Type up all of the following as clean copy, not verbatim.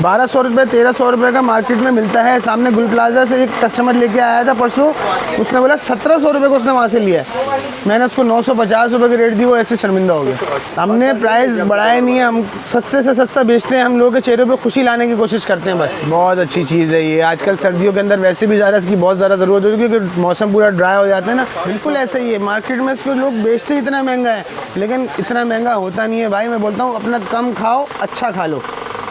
1200 रुपये 1300 रुपये का मार्केट में मिलता है। सामने गुल प्लाजा से एक कस्टमर लेके आया था परसों, उसने बोला 1700 रुपये को उसने वहाँ से लिया है। मैंने उसको 950 रुपये की रेट दी, वो ऐसे शर्मिंदा हो गया। हमने प्राइस बढ़ाया नहीं है, हम सस्ते से सस्ता बेचते हैं। हम लोगों के चेहरे पे खुशी लाने की कोशिश करते हैं बस। बहुत अच्छी चीज़ है ये। आजकल सर्दियों के अंदर वैसे भी ज़्यादा इसकी बहुत ज़्यादा ज़रूरत होती है क्योंकि मौसम पूरा ड्राई हो जाता है ना। बिल्कुल ऐसा ही है, मार्केट में इसको लोग बेचते ही इतना महंगा है, लेकिन इतना महंगा होता नहीं है भाई। मैं बोलता हूँ अपना कम खाओ, अच्छा खा लो।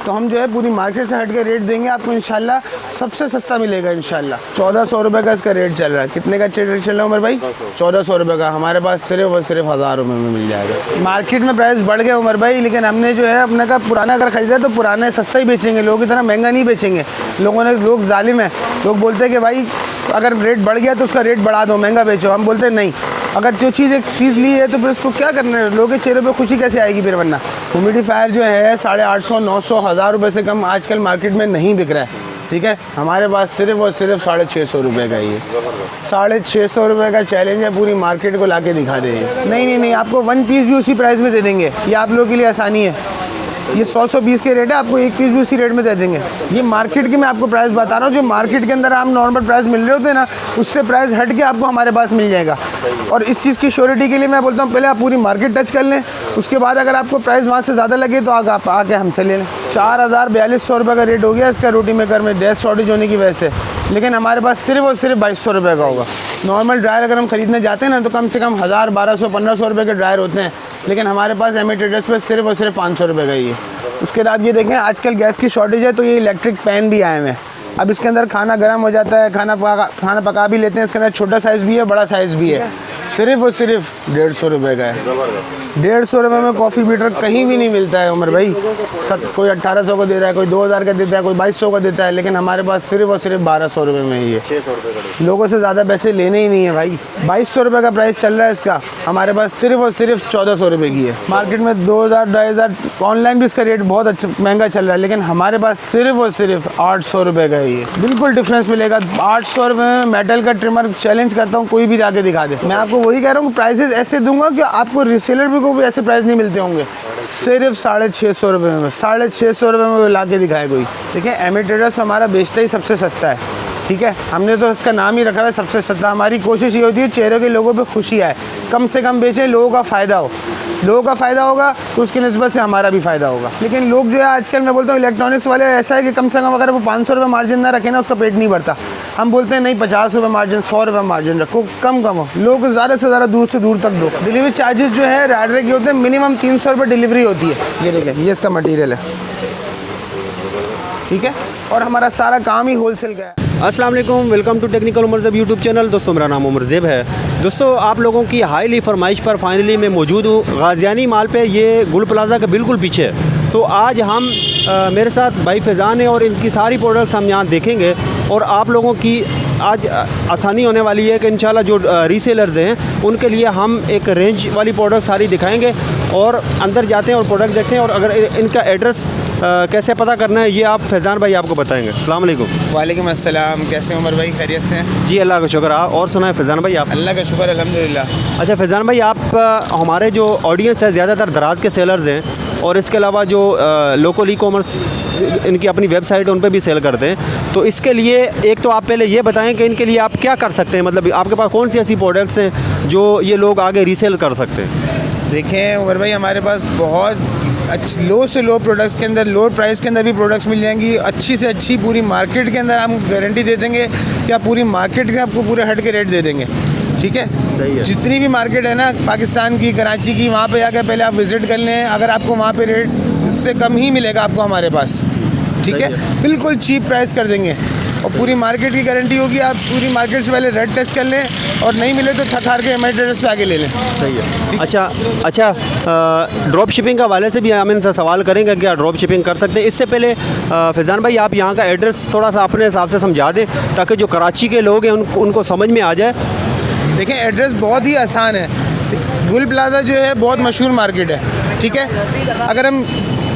तो हम जो है पूरी मार्केट से हट के रेट देंगे आपको, इंशाल्लाह सबसे सस्ता मिलेगा इंशाल्लाह। 1400 रुपये का इसका रेट चल रहा है। कितने का रेट चल रहा है उमर भाई? 1400 रुपये का। हमारे पास सिर्फ और सिर्फ 1000 रुपये में मिल जाएगा। मार्केट में प्राइस बढ़ गया उमर भाई, लेकिन हमने जो है अपने का पुराना अगर खरीदा तो पुराना सस्ता ही बेचेंगे। लोग इतना महंगा नहीं बेचेंगे। लोग जालिम हैं। लोग बोलते हैं कि भाई अगर रेट बढ़ गया तो उसका रेट बढ़ा दो, महंगा बेचो। हम बोलते हैं नहीं, अगर जो चीज़ एक चीज़ ली है तो फिर उसको क्या करना है? लोगों के चेहरे पे खुशी कैसे आएगी फिर? वरना ह्यूमिडिफायर जो है 850, 900, 1000 रुपये से कम आजकल मार्केट में नहीं बिक रहा है। ठीक है, हमारे पास सिर्फ और सिर्फ 650 रुपये का ही है। 650 रुपये का चैलेंज है, पूरी मार्केट को ला के दिखा देंगे। नहीं, आपको 1 पीस भी उसी प्राइस में दे देंगे। ये आप लोगों के लिए आसानी है। ये 100 पीस के रेट है, आपको 1 पीस भी उसी रेट में दे देंगे। ये मार्केट की मैं आपको प्राइस बता रहा हूँ। जो मार्केट के अंदर आप नॉर्मल प्राइस मिल रहे होते हैं ना, उससे प्राइस हट के आपको हमारे पास मिल जाएगा। और इस चीज़ की श्योरिटी के लिए मैं बोलता हूँ पहले आप पूरी मार्केट टच कर लें, उसके बाद अगर आपको प्राइस वहाँ से ज़्यादा लगे तो आप आके हमसे ले लें। 4042 रुपये का रेट हो गया इसका रोटी मेकर में, गैस शॉर्टेज होने की वजह से। लेकिन हमारे पास सिर्फ और सिर्फ 2200 रुपये का होगा। नॉर्मल ड्रायर अगर हम खरीदने जाते हैं ना तो कम से कम 1000, 1200, 1500 रुपये के ड्रायर होते हैं, लेकिन हमारे पास एमए ट्रेडर्स पर सिर्फ और सिर्फ 500 रुपये का ही है। उसके बाद ये देखें, आजकल गैस की शॉर्टेज है तो ये इलेक्ट्रिक पैन भी आए हुए हैं। अब इसके अंदर खाना गर्म हो जाता है, खाना पका भी लेते हैं। इसके अंदर छोटा साइज़ भी है, बड़ा साइज़ भी है। सिर्फ और सिर्फ 150 रुपये का है। 150 रुपये में कॉफ़ी बीटर कहीं भी नहीं मिलता है उमर भाई। कोई 1800 को दे रहा है, कोई 2000 का देता है, कोई 2200 का देता है, लेकिन हमारे पास सिर्फ और सिर्फ 1200 रुपये में ही है। 600 रुपये का। लोगों से ज़्यादा पैसे लेने ही नहीं है भाई। 2200 रुपये का प्राइस चल रहा है इसका, हमारे पास सिर्फ और सिर्फ 1400 रुपये की है। मार्केट में 2000, 2500, ऑनलाइन भी इसका रेट बहुत अच्छा महंगा चल रहा है, लेकिन हमारे पास सिर्फ और सिर्फ 800 रुपये का ही है। बिल्कुल डिफरेंस मिलेगा। 800 रुपये में मेटल का ट्रिमर चैलेंज करता हूँ, कोई भी जाके दिखा दे। मैं आपको वही कह रहा हूँ, प्राइसेस ऐसे दूंगा कि आपको रिसेलर भी को भी ऐसे प्राइस नहीं मिलते होंगे। सिर्फ 650 रुपये में, 650 रुपये में ला के दिखाए कोई। देखिए, एमए ट्रेडर्स हमारा बेचता ही सबसे सस्ता है। ठीक है, हमने तो इसका नाम ही रखा है सबसे सस्ता। हमारी कोशिश ये होती है चेहरे के लोगों पे खुशी आए, कम से कम बेचें, लोगों का फ़ायदा हो। लोगों का फ़ायदा होगा तो उसकी निस्बत से हमारा भी फ़ायदा होगा। लेकिन लोग जो है आजकल, मैं बोलता हूँ इलेक्ट्रॉनिक्स वाले ऐसा है कि कम से कम अगर वो 500 रुपये मार्जिन ना रखें ना, उसका पेट नहीं भरता। हम बोलते हैं नहीं, 50 रुपये मार्जिन, 100 रुपये मार्जिन रखो, कम हो। लोग ज़्यादा से ज़्यादा दूर से दूर तक दो। डिलीवरी चार्जेस जो है राइडर के होते हैं, मिनिमम 300 रुपये डिलीवरी होती है। ये देखें, ये इसका मटीरियल है। ठीक है, और हमारा सारा काम ही होलसेल का है। अस्सलाम वालेकुम, welcome to technical Umar Zeb YouTube channel. दोस्तों, मेरा नाम उमर ज़ेब है। दोस्तों, आप लोगों की हाईली फरमाइश पर फाइनली मैं मौजूद हूँ गाज़ियानी माल पे, ये गुल प्लाजा के बिल्कुल पीछे। तो आज हम मेरे साथ भाई फैज़ान है और इनकी सारी प्रोडक्ट्स हम यहाँ देखेंगे और आप लोगों की आज आसानी होने वाली है कि इंशाल्लाह जो रीसेलर्स हैं उनके लिए हम एक रेंज वाली प्रोडक्ट सारी दिखाएंगे और अंदर जाते हैं और प्रोडक्ट देखते हैं। और अगर इनका एड्रेस कैसे पता करना है ये आप फैज़ान भाई आपको बताएंगे। अस्सलाम वालेकुम। वालेकुम अस्सलाम। कैसे उमर भाई, खैरियत से हैं? जी, अल्लाह का शुक्र। और सुनाए फैज़ान भाई आप? अल्लाह का शुक्र, अल्हम्दुलिल्लाह। अच्छा फैज़ान भाई, आप हमारे जो ऑडियंस है ज़्यादातर दराज के सेलर्स हैं और इसके अलावा जो लोकल ई कॉमर्स इनकी अपनी वेबसाइट है उन पर भी सेल करते हैं। तो इसके लिए एक तो आप पहले ये बताएं कि इनके लिए आप क्या कर सकते हैं, मतलब आपके पास कौन सी ऐसी प्रोडक्ट्स हैं जो ये लोग आगे रीसेल कर सकते हैं? देखें उमर भाई, हमारे पास बहुत लो से लो प्रोडक्ट्स के अंदर, लो प्राइस के अंदर भी प्रोडक्ट्स मिल जाएंगी। अच्छी से अच्छी पूरी मार्केट के अंदर हम गारंटी दे देंगे कि आप पूरी मार्केट के आपको पूरे हट के रेट दे देंगे। ठीक है, सही है। जितनी भी मार्केट है ना पाकिस्तान की, कराची की, वहाँ पे जाकर पहले आप विज़िट कर लें। अगर आपको वहाँ पे रेट इससे कम ही मिलेगा आपको हमारे पास। ठीक है, बिल्कुल चीप प्राइस कर देंगे और पूरी मार्केट की गारंटी होगी। आप पूरी मार्केट से पहले रेट टच कर लें और नहीं मिले तो थक हार के एमआई ट्रेडर्स पे आगे ले लें। सही है। अच्छा, ड्रॉप शिपिंग का वाले से भी हम इनसे सवाल करेंगे कि ड्रॉप शिपिंग कर सकते हैं। इससे पहले फैज़ान भाई, आप यहाँ का एड्रेस थोड़ा सा अपने हिसाब से समझा दें ताकि जो कराची के लोग हैं उनको समझ में आ जाए। देखें, एड्रेस बहुत ही आसान है। गुल प्लाजा जो है बहुत मशहूर मार्केट है। ठीक है, अगर हम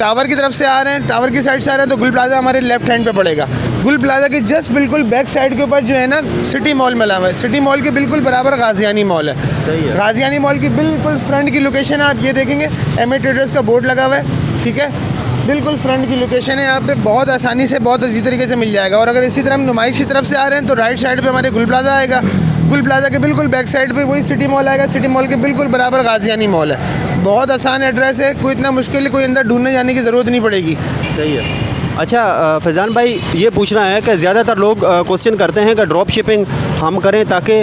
टावर की तरफ से आ रहे हैं, टावर की साइड से आ रहे हैं तो गुल प्लाजा हमारे लेफ्ट हैंड पे पड़ेगा। गुल प्लाजा के जस्ट बिल्कुल बैक साइड के ऊपर जो है ना सिटी मॉल मिला हुआ है। सिटी मॉल के बिल्कुल बराबर गाज़ियानी मॉल है। सही है। गाज़ियानी मॉल की बिल्कुल फ्रंट की लोकेशन है। आप ये देखेंगे एमए ट्रेडर्स का बोर्ड लगा हुआ है। ठीक है, बिल्कुल फ्रंट की लोकेशन है, यहाँ पे बहुत आसानी से बहुत अच्छी तरीके से मिल जाएगा। और अगर इसी तरह हम नुमाइश की तरफ से आ रहे हैं तो राइट साइड पे हमारे गुल प्लाजा आएगा। गुल प्लाजा के बिल्कुल बैक साइड पे वही सिटी मॉल आएगा। सिटी मॉल के बिल्कुल बराबर गाजियानी मॉल है। बहुत आसान एड्रेस है, कोई इतना मुश्किल कोई अंदर ढूंढने जाने की ज़रूरत नहीं पड़ेगी। सही है। अच्छा फैज़ान भाई, ये पूछना है कि ज़्यादातर लोग क्वेश्चन करते हैं कि ड्रॉप शिपिंग हम करें ताकि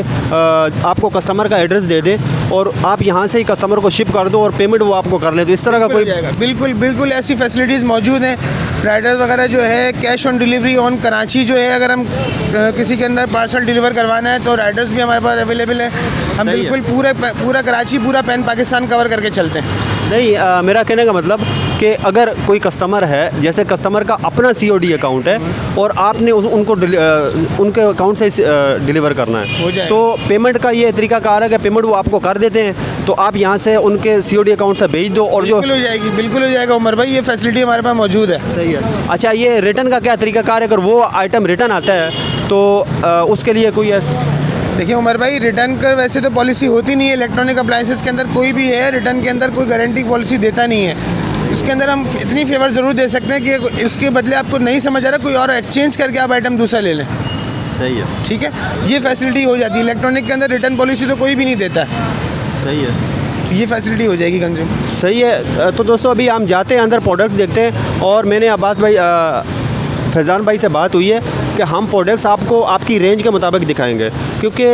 आपको कस्टमर का एड्रेस दे दें और आप यहाँ से ही कस्टमर को शिप कर दो और पेमेंट वो आपको कर ले, तो इस तरह का कोई जाएगा। बिल्कुल बिल्कुल ऐसी फैसिलिटीज़ मौजूद हैं। राइडर्स वगैरह जो है cash on delivery on Karachi जो है, अगर हम किसी के अंदर पार्सल डिलीवर करवाना है तो राइडर्स भी हमारे पास अवेलेबल है। हम बिल्कुल पूरा कराची पूरा पैन पाकिस्तान कवर करके चलते हैं। नहीं, मेरा कहने का मतलब कि अगर कोई कस्टमर है, जैसे कस्टमर का अपना COD अकाउंट है और आपने उनको उनके अकाउंट से डिलीवर करना है, तो पेमेंट का ये तरीकाकार है कि पेमेंट वो आपको कर देते हैं, तो आप यहाँ से उनके COD अकाउंट से भेज दो और जो बिल्कुल हो जाएगा उमर भाई, ये फैसिलिटी हमारे पास मौजूद है। सही है। अच्छा, ये रिटर्न का क्या तरीकाकार है? अगर वो आइटम रिटर्न आता है तो उसके लिए कोई देखिए उमर भाई, रिटर्न का वैसे तो पॉलिसी होती नहीं है। इलेक्ट्रॉनिक अप्लाइंसेस के अंदर कोई भी है रिटर्न के अंदर कोई गारंटी पॉलिसी देता नहीं है। इसके अंदर हम इतनी फेवर ज़रूर दे सकते हैं कि उसके बदले आपको नहीं समझ आ रहा, कोई और एक्सचेंज करके आप आइटम दूसरा ले लें। सही है। ठीक है, ये फैसिलिटी हो जाती है। इलेक्ट्रॉनिक के अंदर रिटर्न पॉलिसी तो कोई भी नहीं देता। सही है, तो ये फैसिलिटी हो जाएगी कंज्यूम। सही है। तो दोस्तों अभी हम जाते हैं अंदर, प्रोडक्ट्स देखते हैं। और मैंने अब्बास भाई फैज़ान भाई से बात हुई है कि हम प्रोडक्ट्स आपको आपकी रेंज के मुताबिक दिखाएंगे, क्योंकि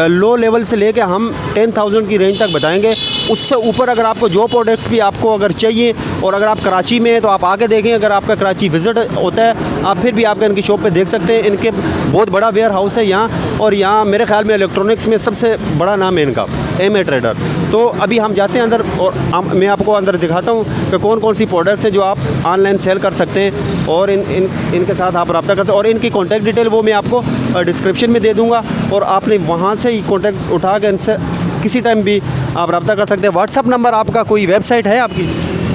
लो लेवल से लेके हम 10,000 की रेंज तक बताएंगे। उससे ऊपर अगर आपको जो प्रोडक्ट्स भी आपको अगर चाहिए, और अगर आप कराची में हैं तो आप आके देखें। अगर आपका कराची विज़िट होता है आप फिर भी आपका इनकी शॉप पे देख सकते हैं। इनके बहुत बड़ा वेयर हाउस है यहाँ, और यहाँ मेरे ख्याल में इलेक्ट्रॉनिक्स में सबसे बड़ा नाम है इनका, MA ट्रेडर। तो अभी हम जाते हैं अंदर और मैं आपको अंदर दिखाता हूँ कि कौन कौन सी प्रोडक्ट्स हैं जो आप ऑनलाइन सेल कर सकते हैं, और इनके साथ आप रब्ता करते हैं। और इनकी कॉन्टैक्ट डिटेल वो मैं आपको डिस्क्रिप्शन में दे दूँगा, और आपने वहाँ से ही कॉन्टैक्ट उठा कर इनसे किसी टाइम भी आप रब्ता कर सकते हैं। व्हाट्सअप नंबर आपका, कोई वेबसाइट है आपकी?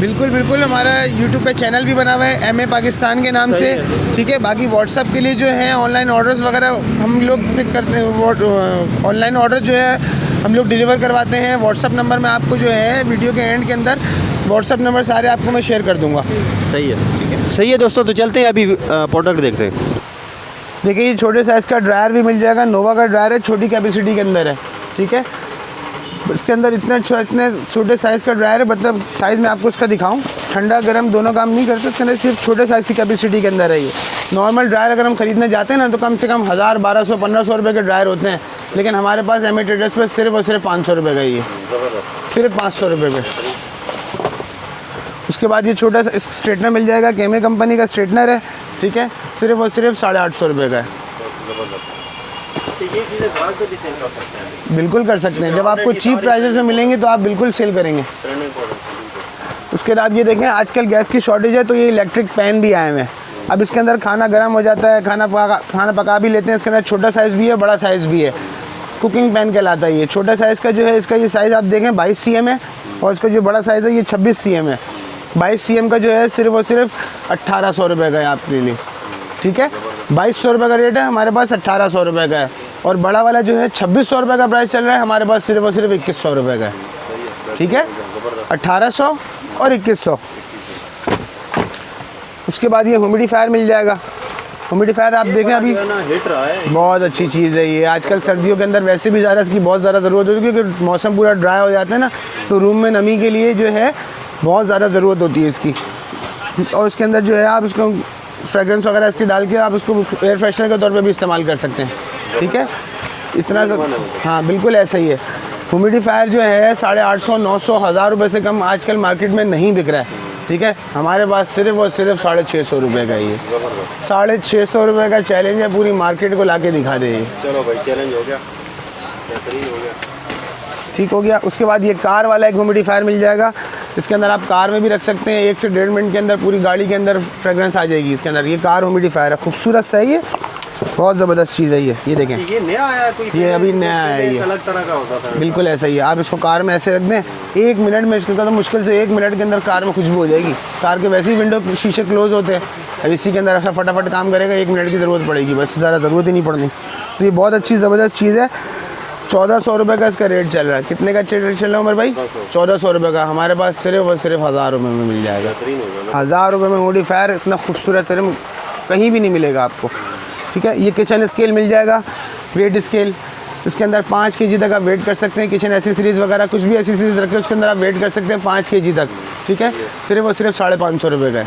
बिल्कुल हमारा यूट्यूब पे चैनल भी बना हुआ है MA पाकिस्तान के नाम से। ठीक है, बाकी व्हाट्सअप के लिए जो है ऑनलाइन ऑर्डर्स वगैरह हम लोग पिक करते हैं। ऑनलाइन ऑर्डर जो है हम लोग डिलीवर करवाते हैं। व्हाट्सअप नंबर में आपको जो है वीडियो के एंड के अंदर व्हाट्सअप नंबर सारे आपको मैं शेयर कर दूँगा। सही है, ठीक है। सही है दोस्तों, तो चलते हैं अभी प्रोडक्ट देखते हैं। देखिए ये छोटे साइज़ का ड्रायर भी मिल जाएगा। नोवा का ड्रायर है, छोटी कैपेसिटी के अंदर है। ठीक है, इसके अंदर इतने छोटे साइज़ का ड्रायर है, मतलब साइज़ में आपको इसका दिखाऊं, ठंडा गर्म दोनों काम नहीं करते। इसके अंदर सिर्फ छोटे साइज़ की कैपेसिटी के अंदर है ये। नॉर्मल ड्रायर अगर हम ख़रीदने जाते हैं ना तो कम से कम 1000, 1200, 1500 रुपये के ड्रायर होते हैं, लेकिन हमारे पास MA ट्रेडर्स पर सिर्फ और सिर्फ 500 रुपये का ये, सिर्फ 500 रुपये में। उसके बाद ये छोटा सा स्ट्रेटनर मिल जाएगा, KMA कंपनी का स्ट्रेटनर है। ठीक है, सिर्फ और सिर्फ 850 रुपये का है। बिल्कुल कर सकते हैं, जब आपको चीप प्राइसेस में मिलेंगे तो आप बिल्कुल सेल करेंगे। उसके बाद ये देखें, आजकल गैस की शॉर्टेज है तो ये इलेक्ट्रिक पैन भी आए हुए हैं। अब इसके अंदर खाना गर्म हो जाता है, खाना पका भी लेते हैं। इसके अंदर छोटा साइज़ भी है, बड़ा साइज़ भी है। कुकिंग पैन कहलाता है ये। छोटा साइज़ का जो है इसका ये साइज़ आप देखें 22 cm है, और इसका जो बड़ा साइज़ है ये 26 cm है। 22 cm का जो है सिर्फ और सिर्फ 1800 रुपये का है आपके लिए। ठीक है, 2200 रुपये का रेट है, हमारे पास 1800 रुपये का है। और बड़ा वाला जो है 2600 रुपये का प्राइस चल रहा है, हमारे पास सिर्फ और सिर्फ 2100 रुपये का है। ठीक है, 1800 और 2100। उसके बाद ये ह्यूमिडिफायर मिल जाएगा। ह्यूमिडिफायर आप देखें अभी बहुत अच्छी चीज़ है ये। आजकल सर्दियों के अंदर वैसे भी ज़्यादा इसकी बहुत ज़्यादा ज़रूरत होती है, क्योंकि मौसम पूरा ड्राई हो जाता है ना, तो रूम में नमी के लिए जो है बहुत ज़्यादा ज़रूरत होती है इसकी। और इसके अंदर जो है आप इसको फ्रेगरेंस वगैरह इसकी डाल के आप इसको एयर फ्रेशनर के तौर पे भी इस्तेमाल कर सकते हैं। ठीक है, इतना सब, हाँ बिल्कुल ऐसा ही है। ह्यूमिडिफायर जो है 850, 900, 1000 रुपये से कम आजकल मार्केट में नहीं बिक रहा है। ठीक है, हमारे पास सिर्फ और सिर्फ 650 रुपये का ये। 650 रुपये का चैलेंज है, पूरी मार्केट को ला के दिखा दे। चलो भाई, चैलेंज हो गया, हो गया, ठीक हो गया। उसके बाद ये कार वाला एक ह्यूमिडिफायर मिल जाएगा। इसके अंदर आप कार में भी रख सकते हैं, 1 से 1.5 मिनट के अंदर पूरी गाड़ी के अंदर फ्रेगरेंस आ जाएगी इसके अंदर। ये कार ह्यूमिडिफायर है, खूबसूरत सा है ये, बहुत ज़बरदस्त चीज़ है ये देखें, ये नया आया है कोई? ये अभी नया आया है, ये अलग तरह का होता था। बिल्कुल ऐसा ही है। आप इसको कार में ऐसे रख दें, 1 मिनट में इसका तो मुश्किल से 1 मिनट के अंदर कार में खुशबू हो जाएगी। कार के वैसे ही विंडो शीशे क्लोज होते हैं, अब इसी के अंदर ऐसा फटाफट काम करेगा, 1 मिनट की ज़रूरत पड़ेगी, बस ज़्यादा ज़रूरत ही नहीं पड़नी। तो ये बहुत अच्छी ज़बरदस्त चीज़ है। 1400 रुपये का इसका रेट चल रहा है। कितने का रेट चल रहा है उमर भाई? 1400 रुपये का। हमारे पास सिर्फ और सिर्फ 1000 रुपये में मिल जाएगा। 1000 रुपये में मॉडिफायर इतना खूबसूरत रिम कहीं भी नहीं मिलेगा आपको, ठीक है। ये किचन स्केल मिल जाएगा, वेट स्केल। इसके अंदर 5 kg तक आप वेट कर सकते हैं। किचन एसेसरीज़ वगैरह कुछ भी एसेसरीज़ रखें उसके अंदर आप वेट कर सकते हैं 5 kg तक, ठीक है। सिर्फ और सिर्फ 550 रुपये का है।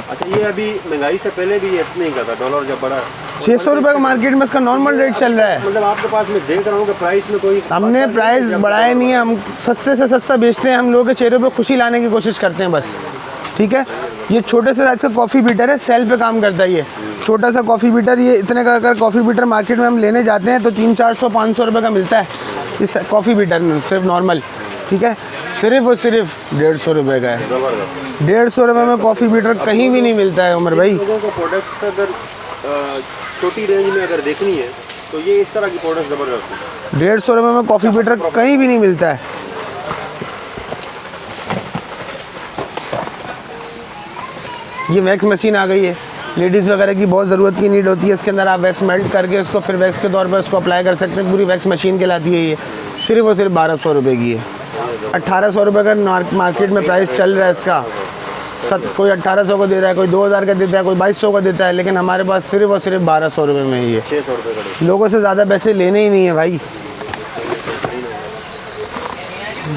अच्छा, ये अभी महंगाई से पहले भी ये इतने ही का था, डॉलर जब बढ़ा 600 रुपये का मार्केट में इसका नॉर्मल रेट चल रहा है। मतलब आपके पास मैं देख रहा हूँ कि प्राइस में कोई हमने प्राइस बढ़ाया नहीं है, हम सस्ते से सस्ता बेचते हैं। हम लोगों के चेहरे पे खुशी लाने की कोशिश करते हैं बस, ठीक है। ये छोटे से साइज का कॉफ़ी बीटर है, सेल पे काम करता है। ये छोटा सा कॉफ़ी बीटर, ये इतने का अगर कॉफ़ी बीटर मार्केट में हम लेने जाते हैं तो 300-400-500 रुपये का मिलता है इस कॉफ़ी बीटर में, सिर्फ नॉर्मल, ठीक है। सिर्फ और सिर्फ 150 रुपये का है। 150 रुपये में कॉफ़ी बीटर कहीं भी नहीं मिलता है उमर भाई। लोगों को प्रोडक्ट अगर छोटी रेंज में अगर देखनी है तो ये इस तरह की प्रोडक्ट ज़बरदस्त है। 150 रुपये में कॉफ़ी बीटर कहीं भी नहीं मिलता है। ये वैक्स मशीन आ गई है, लेडीज़ वगैरह की बहुत ज़रूरत की नीड होती है। इसके अंदर आप वैक्स मेल्ट करके उसको फिर वैक्स के तौर पर उसको अप्लाई कर सकते हैं। पूरी वैक्स मशीन कहलाती है ये। सिर्फ और सिर्फ 1200 रुपये की है। 1800 रुपये का मार्केट में प्राइस चल रहा है इसका। कोई 1800 को दे रहा है, कोई 2000 का देता है, कोई 2200 का देता है, लेकिन हमारे पास सिर्फ और सिर्फ 1200 रुपये में ही है। 600 रुपये का। लोगों से ज़्यादा पैसे लेने ही नहीं है भाई।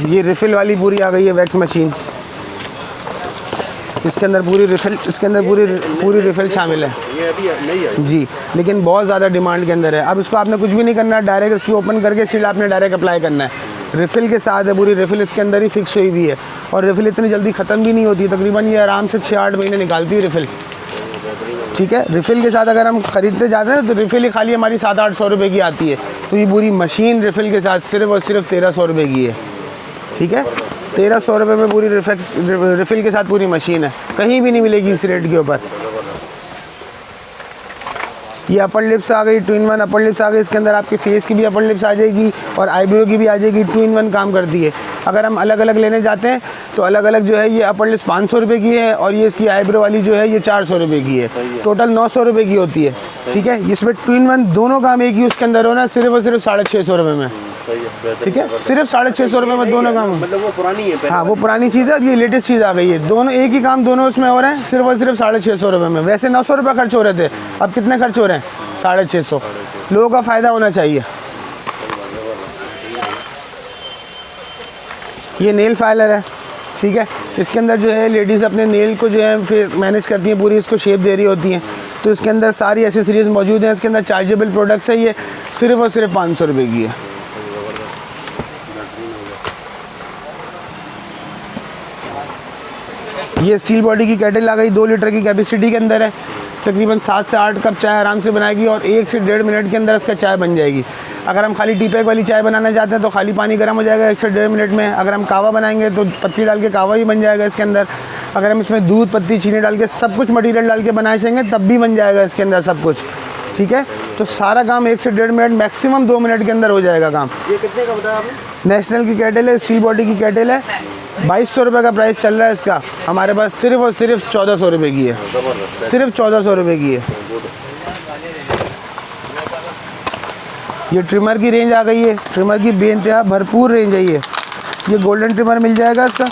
ये रिफ़िल वाली पूरी आ गई है वैक्स मशीन। इसके अंदर पूरी रिफ़िल शामिल है। ये अभी नहीं है जी, लेकिन बहुत ज़्यादा डिमांड के अंदर है। अब इसको आपने कुछ भी नहीं करना है, डायरेक्ट इसकी ओपन करके सील आपने डायरेक्ट अप्लाई करना है। रिफ़िल के साथ है, पूरी रिफ़िल इसके अंदर ही फिक्स हुई हुई है। और रिफ़िल इतनी जल्दी ख़त्म भी नहीं होती, तकरीबन ये आराम से 6-8 महीने निकालती है रिफ़िल, ठीक है। रिफ़िल के साथ अगर हम ख़रीदते जाते हैं तो रिफ़िल ही खाली हमारी 700-800 रुपये की आती है। तो ये पूरी मशीन रिफ़िल के साथ सिर्फ और सिर्फ 1300 रुपये की है, ठीक है। 1300 रुपये में पूरी रिफ़िल के साथ पूरी मशीन है, कहीं भी नहीं मिलेगी इस रेट के ऊपर। ये अपर लिप्स आ गई, 2-in-1 अपर लिप्स आ गई। इसके अंदर आपके फेस की भी अपर लिप्स आ जाएगी और आईब्रो की भी आ जाएगी। 2-in-1 काम करती है। अगर हम अलग अलग लेने जाते हैं तो अलग अलग जो है ये अपर लिप्स 500 रुपये की है और ये इसकी आईब्रो वाली जो है ये 400 रुपये की है। टोटल 900 रुपये की होती है, ठीक है। इसमें 2-in-1 दोनों काम एक ही उसके अंदर होना, सिर्फ और सिर्फ 650 रुपये में, ठीक है। सिर्फ 650 रुपये में दोनों काम। मतलब वो पुरानी है। हाँ, वो पुरानी चीज़ है, अब ये लेटेस्ट चीज़ आ गई है। दोनों एक ही काम दोनों उसमें हो रहे हैं, सिर्फ और सिर्फ 650 रुपये में। वैसे 900 रुपये खर्च हो रहे थे, अब कितने खर्च हो रहे हैं? 650। लोगों का फ़ायदा होना चाहिए। ये नेल फाइलर है, ठीक है। इसके अंदर जो है लेडीज़ अपने नेल को जो है फिर मैनेज करती हैं, पूरी इसको शेप दे रही होती हैं। तो इसके अंदर सारी एसेसरीज़ मौजूद हैं। इसके अंदर चार्जेबल प्रोडक्ट्स है। ये सिर्फ और सिर्फ 500 रुपये की है। ये स्टील बॉडी की केटल आ गई, 2 लीटर की कैपेसिटी के अंदर है। तकरीबन 7 से 8 कप चाय आराम से बनाएगी और 1 से 1.5 मिनट के अंदर इसका चाय बन जाएगी। अगर हम खाली टी पैक वाली चाय बनाना चाहते हैं तो खाली पानी गर्म हो जाएगा 1 से 1.5 मिनट में। अगर हम कावा बनाएंगे तो पत्ती डाल के कावा भी बन जाएगा इसके अंदर। अगर हम इसमें दूध, पत्ती, चीनी डाल के सब कुछ मटीरियल डाल के बनाए जाएंगे तब भी बन जाएगा इसके अंदर सब कुछ, ठीक है। तो सारा काम 1 से 1.5 मिनट, मैक्सिमम 2 मिनट के अंदर हो जाएगा काम। ये कितने का बताया आपने? नेशनल की केटल है, स्टील बॉडी की केटल है। 2200 रुपये का प्राइस चल रहा है इसका। हमारे पास सिर्फ और सिर्फ 1400 रुपये की है, सिर्फ 1400 रुपये की है। ये ट्रिमर की रेंज आ गई है। ट्रिमर की बेइंतहा भरपूर रेंज है ये गोल्डन ट्रिमर मिल जाएगा इसका।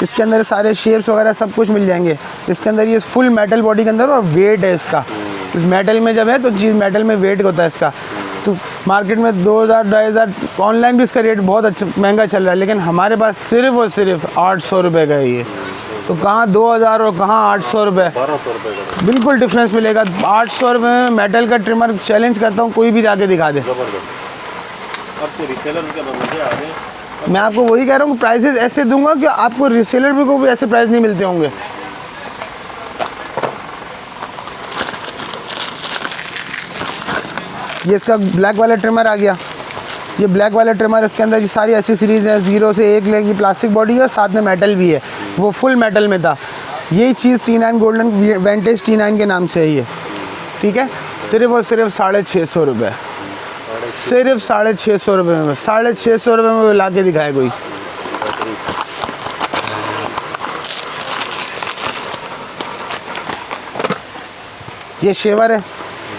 इसके अंदर सारे शेप्स वगैरह सब कुछ मिल जाएंगे। इसके अंदर ये फुल मेटल बॉडी के अंदर और वेट है इसका। इस मेटल में जब है तो चीज़ मेटल में वेट होता है इसका। तो मार्केट में 2000-2500 ऑनलाइन भी इसका रेट बहुत अच्छा महंगा चल रहा है, लेकिन हमारे पास सिर्फ और सिर्फ 800 रुपये का है ये। तो कहाँ 2000 और कहाँ 800 रुपये, 1200 रुपये का बिल्कुल डिफरेंस मिलेगा। 800 रुपये में मेटल का ट्रिमर चैलेंज करता हूँ, कोई भी जाके दिखा दे। अब तो रिसेलर के मजे आ रहे। मैं आपको वही कह रहा हूँ कि प्राइसेस ऐसे दूंगा कि आपको रिसेलर भी को भी ऐसे प्राइस नहीं मिलते होंगे। ये इसका ब्लैक वाला ट्रिमर आ गया। ये ब्लैक वाला ट्रिमर, इसके अंदर ये सारी एसेसरीज़ हैं। 0 से 1 लेग की प्लास्टिक बॉडी है, साथ में मेटल भी है। वो फुल मेटल में था। यही चीज़ T9 गोल्डन वेंटेज T9 के नाम से है ये, ठीक है। सिर्फ और सिर्फ 650 रुपये, सिर्फ 650 रुपये में, 650 रुपये में ला के दिखाए कोई। ये शेवर है,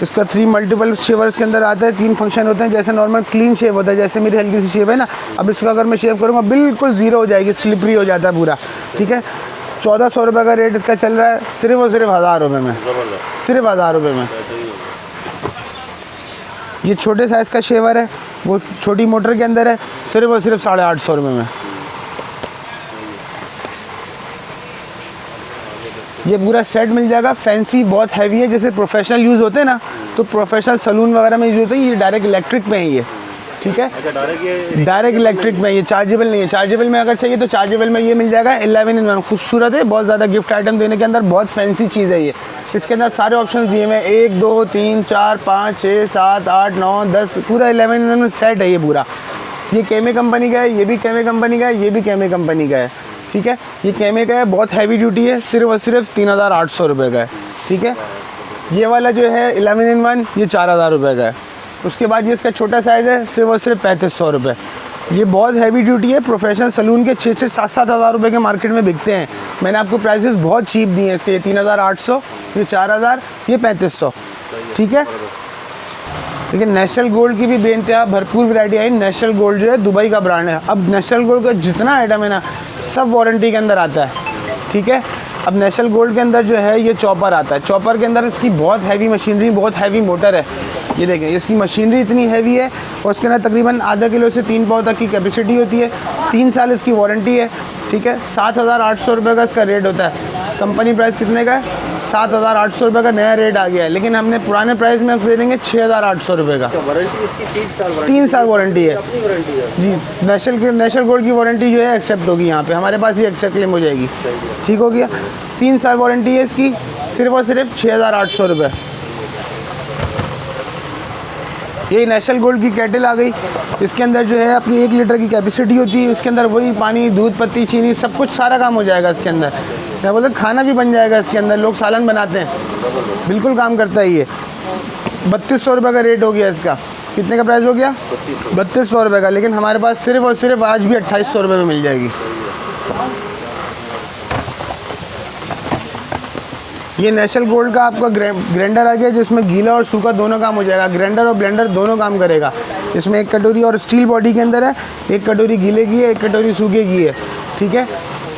इसका 3 मल्टीपल शेवर्स के अंदर आता है, 3 फंक्शन होते हैं। जैसे नॉर्मल क्लीन शेव होता है, जैसे मेरी हल्की सी शेव है ना, अब इसका अगर मैं शेव करूँगा बिल्कुल ज़ीरो हो जाएगी, स्लिपरी हो जाता है पूरा, ठीक है। 1400 रुपये का रेट इसका चल रहा है, सिर्फ और सिर्फ 1000 रुपये में, सिर्फ 1000 रुपये में। ये छोटे साइज़ का शेवर है, वो छोटी मोटर के अंदर है, सिर्फ और सिर्फ 850 रुपये में। ये पूरा सेट मिल जाएगा, फैंसी बहुत हैवी है, जैसे प्रोफेशनल यूज़ होते हैं ना, तो प्रोफेशनल सलून वगैरह में यूज़ होते हैं। ये डायरेक्ट इलेक्ट्रिक में है ये, ठीक है, डायरेक्ट इलेक्ट्रिक में, ये चार्जेबल नहीं है। चार्जेबल में अगर चाहिए तो चार्जेबल में ये मिल जाएगा 11 in 1, खूबसूरत है, बहुत ज़्यादा गिफ्ट आइटम देने के अंदर बहुत फैंसी चीज़ है ये। इसके अंदर सारे ऑप्शन दिए हुए हैं, 1 2 3 4 5 6 7 8 9 10, पूरा 11 in 1 सेट है ये पूरा। ये केमे कंपनी का है, ये भी केमे कंपनी का है, ये भी केमे कंपनी का है, ठीक है। ये केमे का है, बहुत हैवी ड्यूटी है, सिर्फ और सिर्फ 3800 रुपये का है, ठीक है। ये वाला जो है 11 in 1, ये 4000 रुपये का है। उसके बाद ये इसका छोटा साइज़ है, सिर्फ और सिर्फ 3500 रुपये। ये बहुत हैवी ड्यूटी है, प्रोफेशनल सलून के 6 से 7 हज़ार रुपये के मार्केट में बिकते हैं। मैंने आपको प्राइसेस बहुत चीप दिए हैं इसके, ये 3800, ये 4000, ये 3500, ठीक है। लेकिन नेशनल गोल्ड की भी बेनतहा भरपूर वैरायटी आई। नेशनल गोल्ड जो है दुबई का ब्रांड है। अब नेशनल गोल्ड का जितना आइटम है ना, सब वारंटी के अंदर आता है, ठीक है। अब नेशनल गोल्ड के अंदर जो है ये चॉपर आता है। चॉपर के अंदर इसकी बहुत हैवी मशीनरी, बहुत हैवी मोटर है। ये देखें, इसकी मशीनरी इतनी हैवी है और उसके अंदर तकरीबन आधा किलो से 3 पाव तक की कैपेसिटी होती है। 3 साल इसकी वारंटी है, ठीक है। 7800 रुपये का इसका रेट होता है। कंपनी प्राइस कितने का है? 7800 रुपये का नया रेट आ गया है, लेकिन हमने पुराने प्राइस में दे देंगे 6800 रुपये का। वारंटी इसकी 3 साल वारंटी है वारंटी है जी। नेशनल गोल्ड की वारंटी जो है एक्सेप्ट होगी यहाँ पे, हमारे पास ही एक्सेप्ट क्लेम हो जाएगी, ठीक हो गया। 3 साल वारंटी है इसकी, सिर्फ और सिर्फ 6800 रुपये। ये नेशनल गोल्ड की केटल आ गई। इसके अंदर जो है आपकी 1 लीटर की कैपेसिटी होती है। इसके अंदर वही पानी, दूध, पत्ती, चीनी, सब कुछ सारा काम हो जाएगा इसके अंदर। क्या बोलते, खाना भी बन जाएगा इसके अंदर, लोग सालन बनाते हैं, बिल्कुल काम करता है ये। 3200 रुपये का रेट हो गया इसका। कितने का प्राइस हो गया? 3200 रुपये का। लेकिन हमारे पास सिर्फ और सिर्फ आज भी 2800 रुपये में मिल जाएगी। ये नेशनल गोल्ड का आपका ग्राइंडर आ गया, जिसमें गीला और सूखा दोनों काम हो जाएगा। ग्राइंडर और ब्लेंडर दोनों काम करेगा। इसमें 1 कटोरी और स्टील बॉडी के अंदर है, 1 कटोरी गीले की है, 1 कटोरी सूखे की है, ठीक है।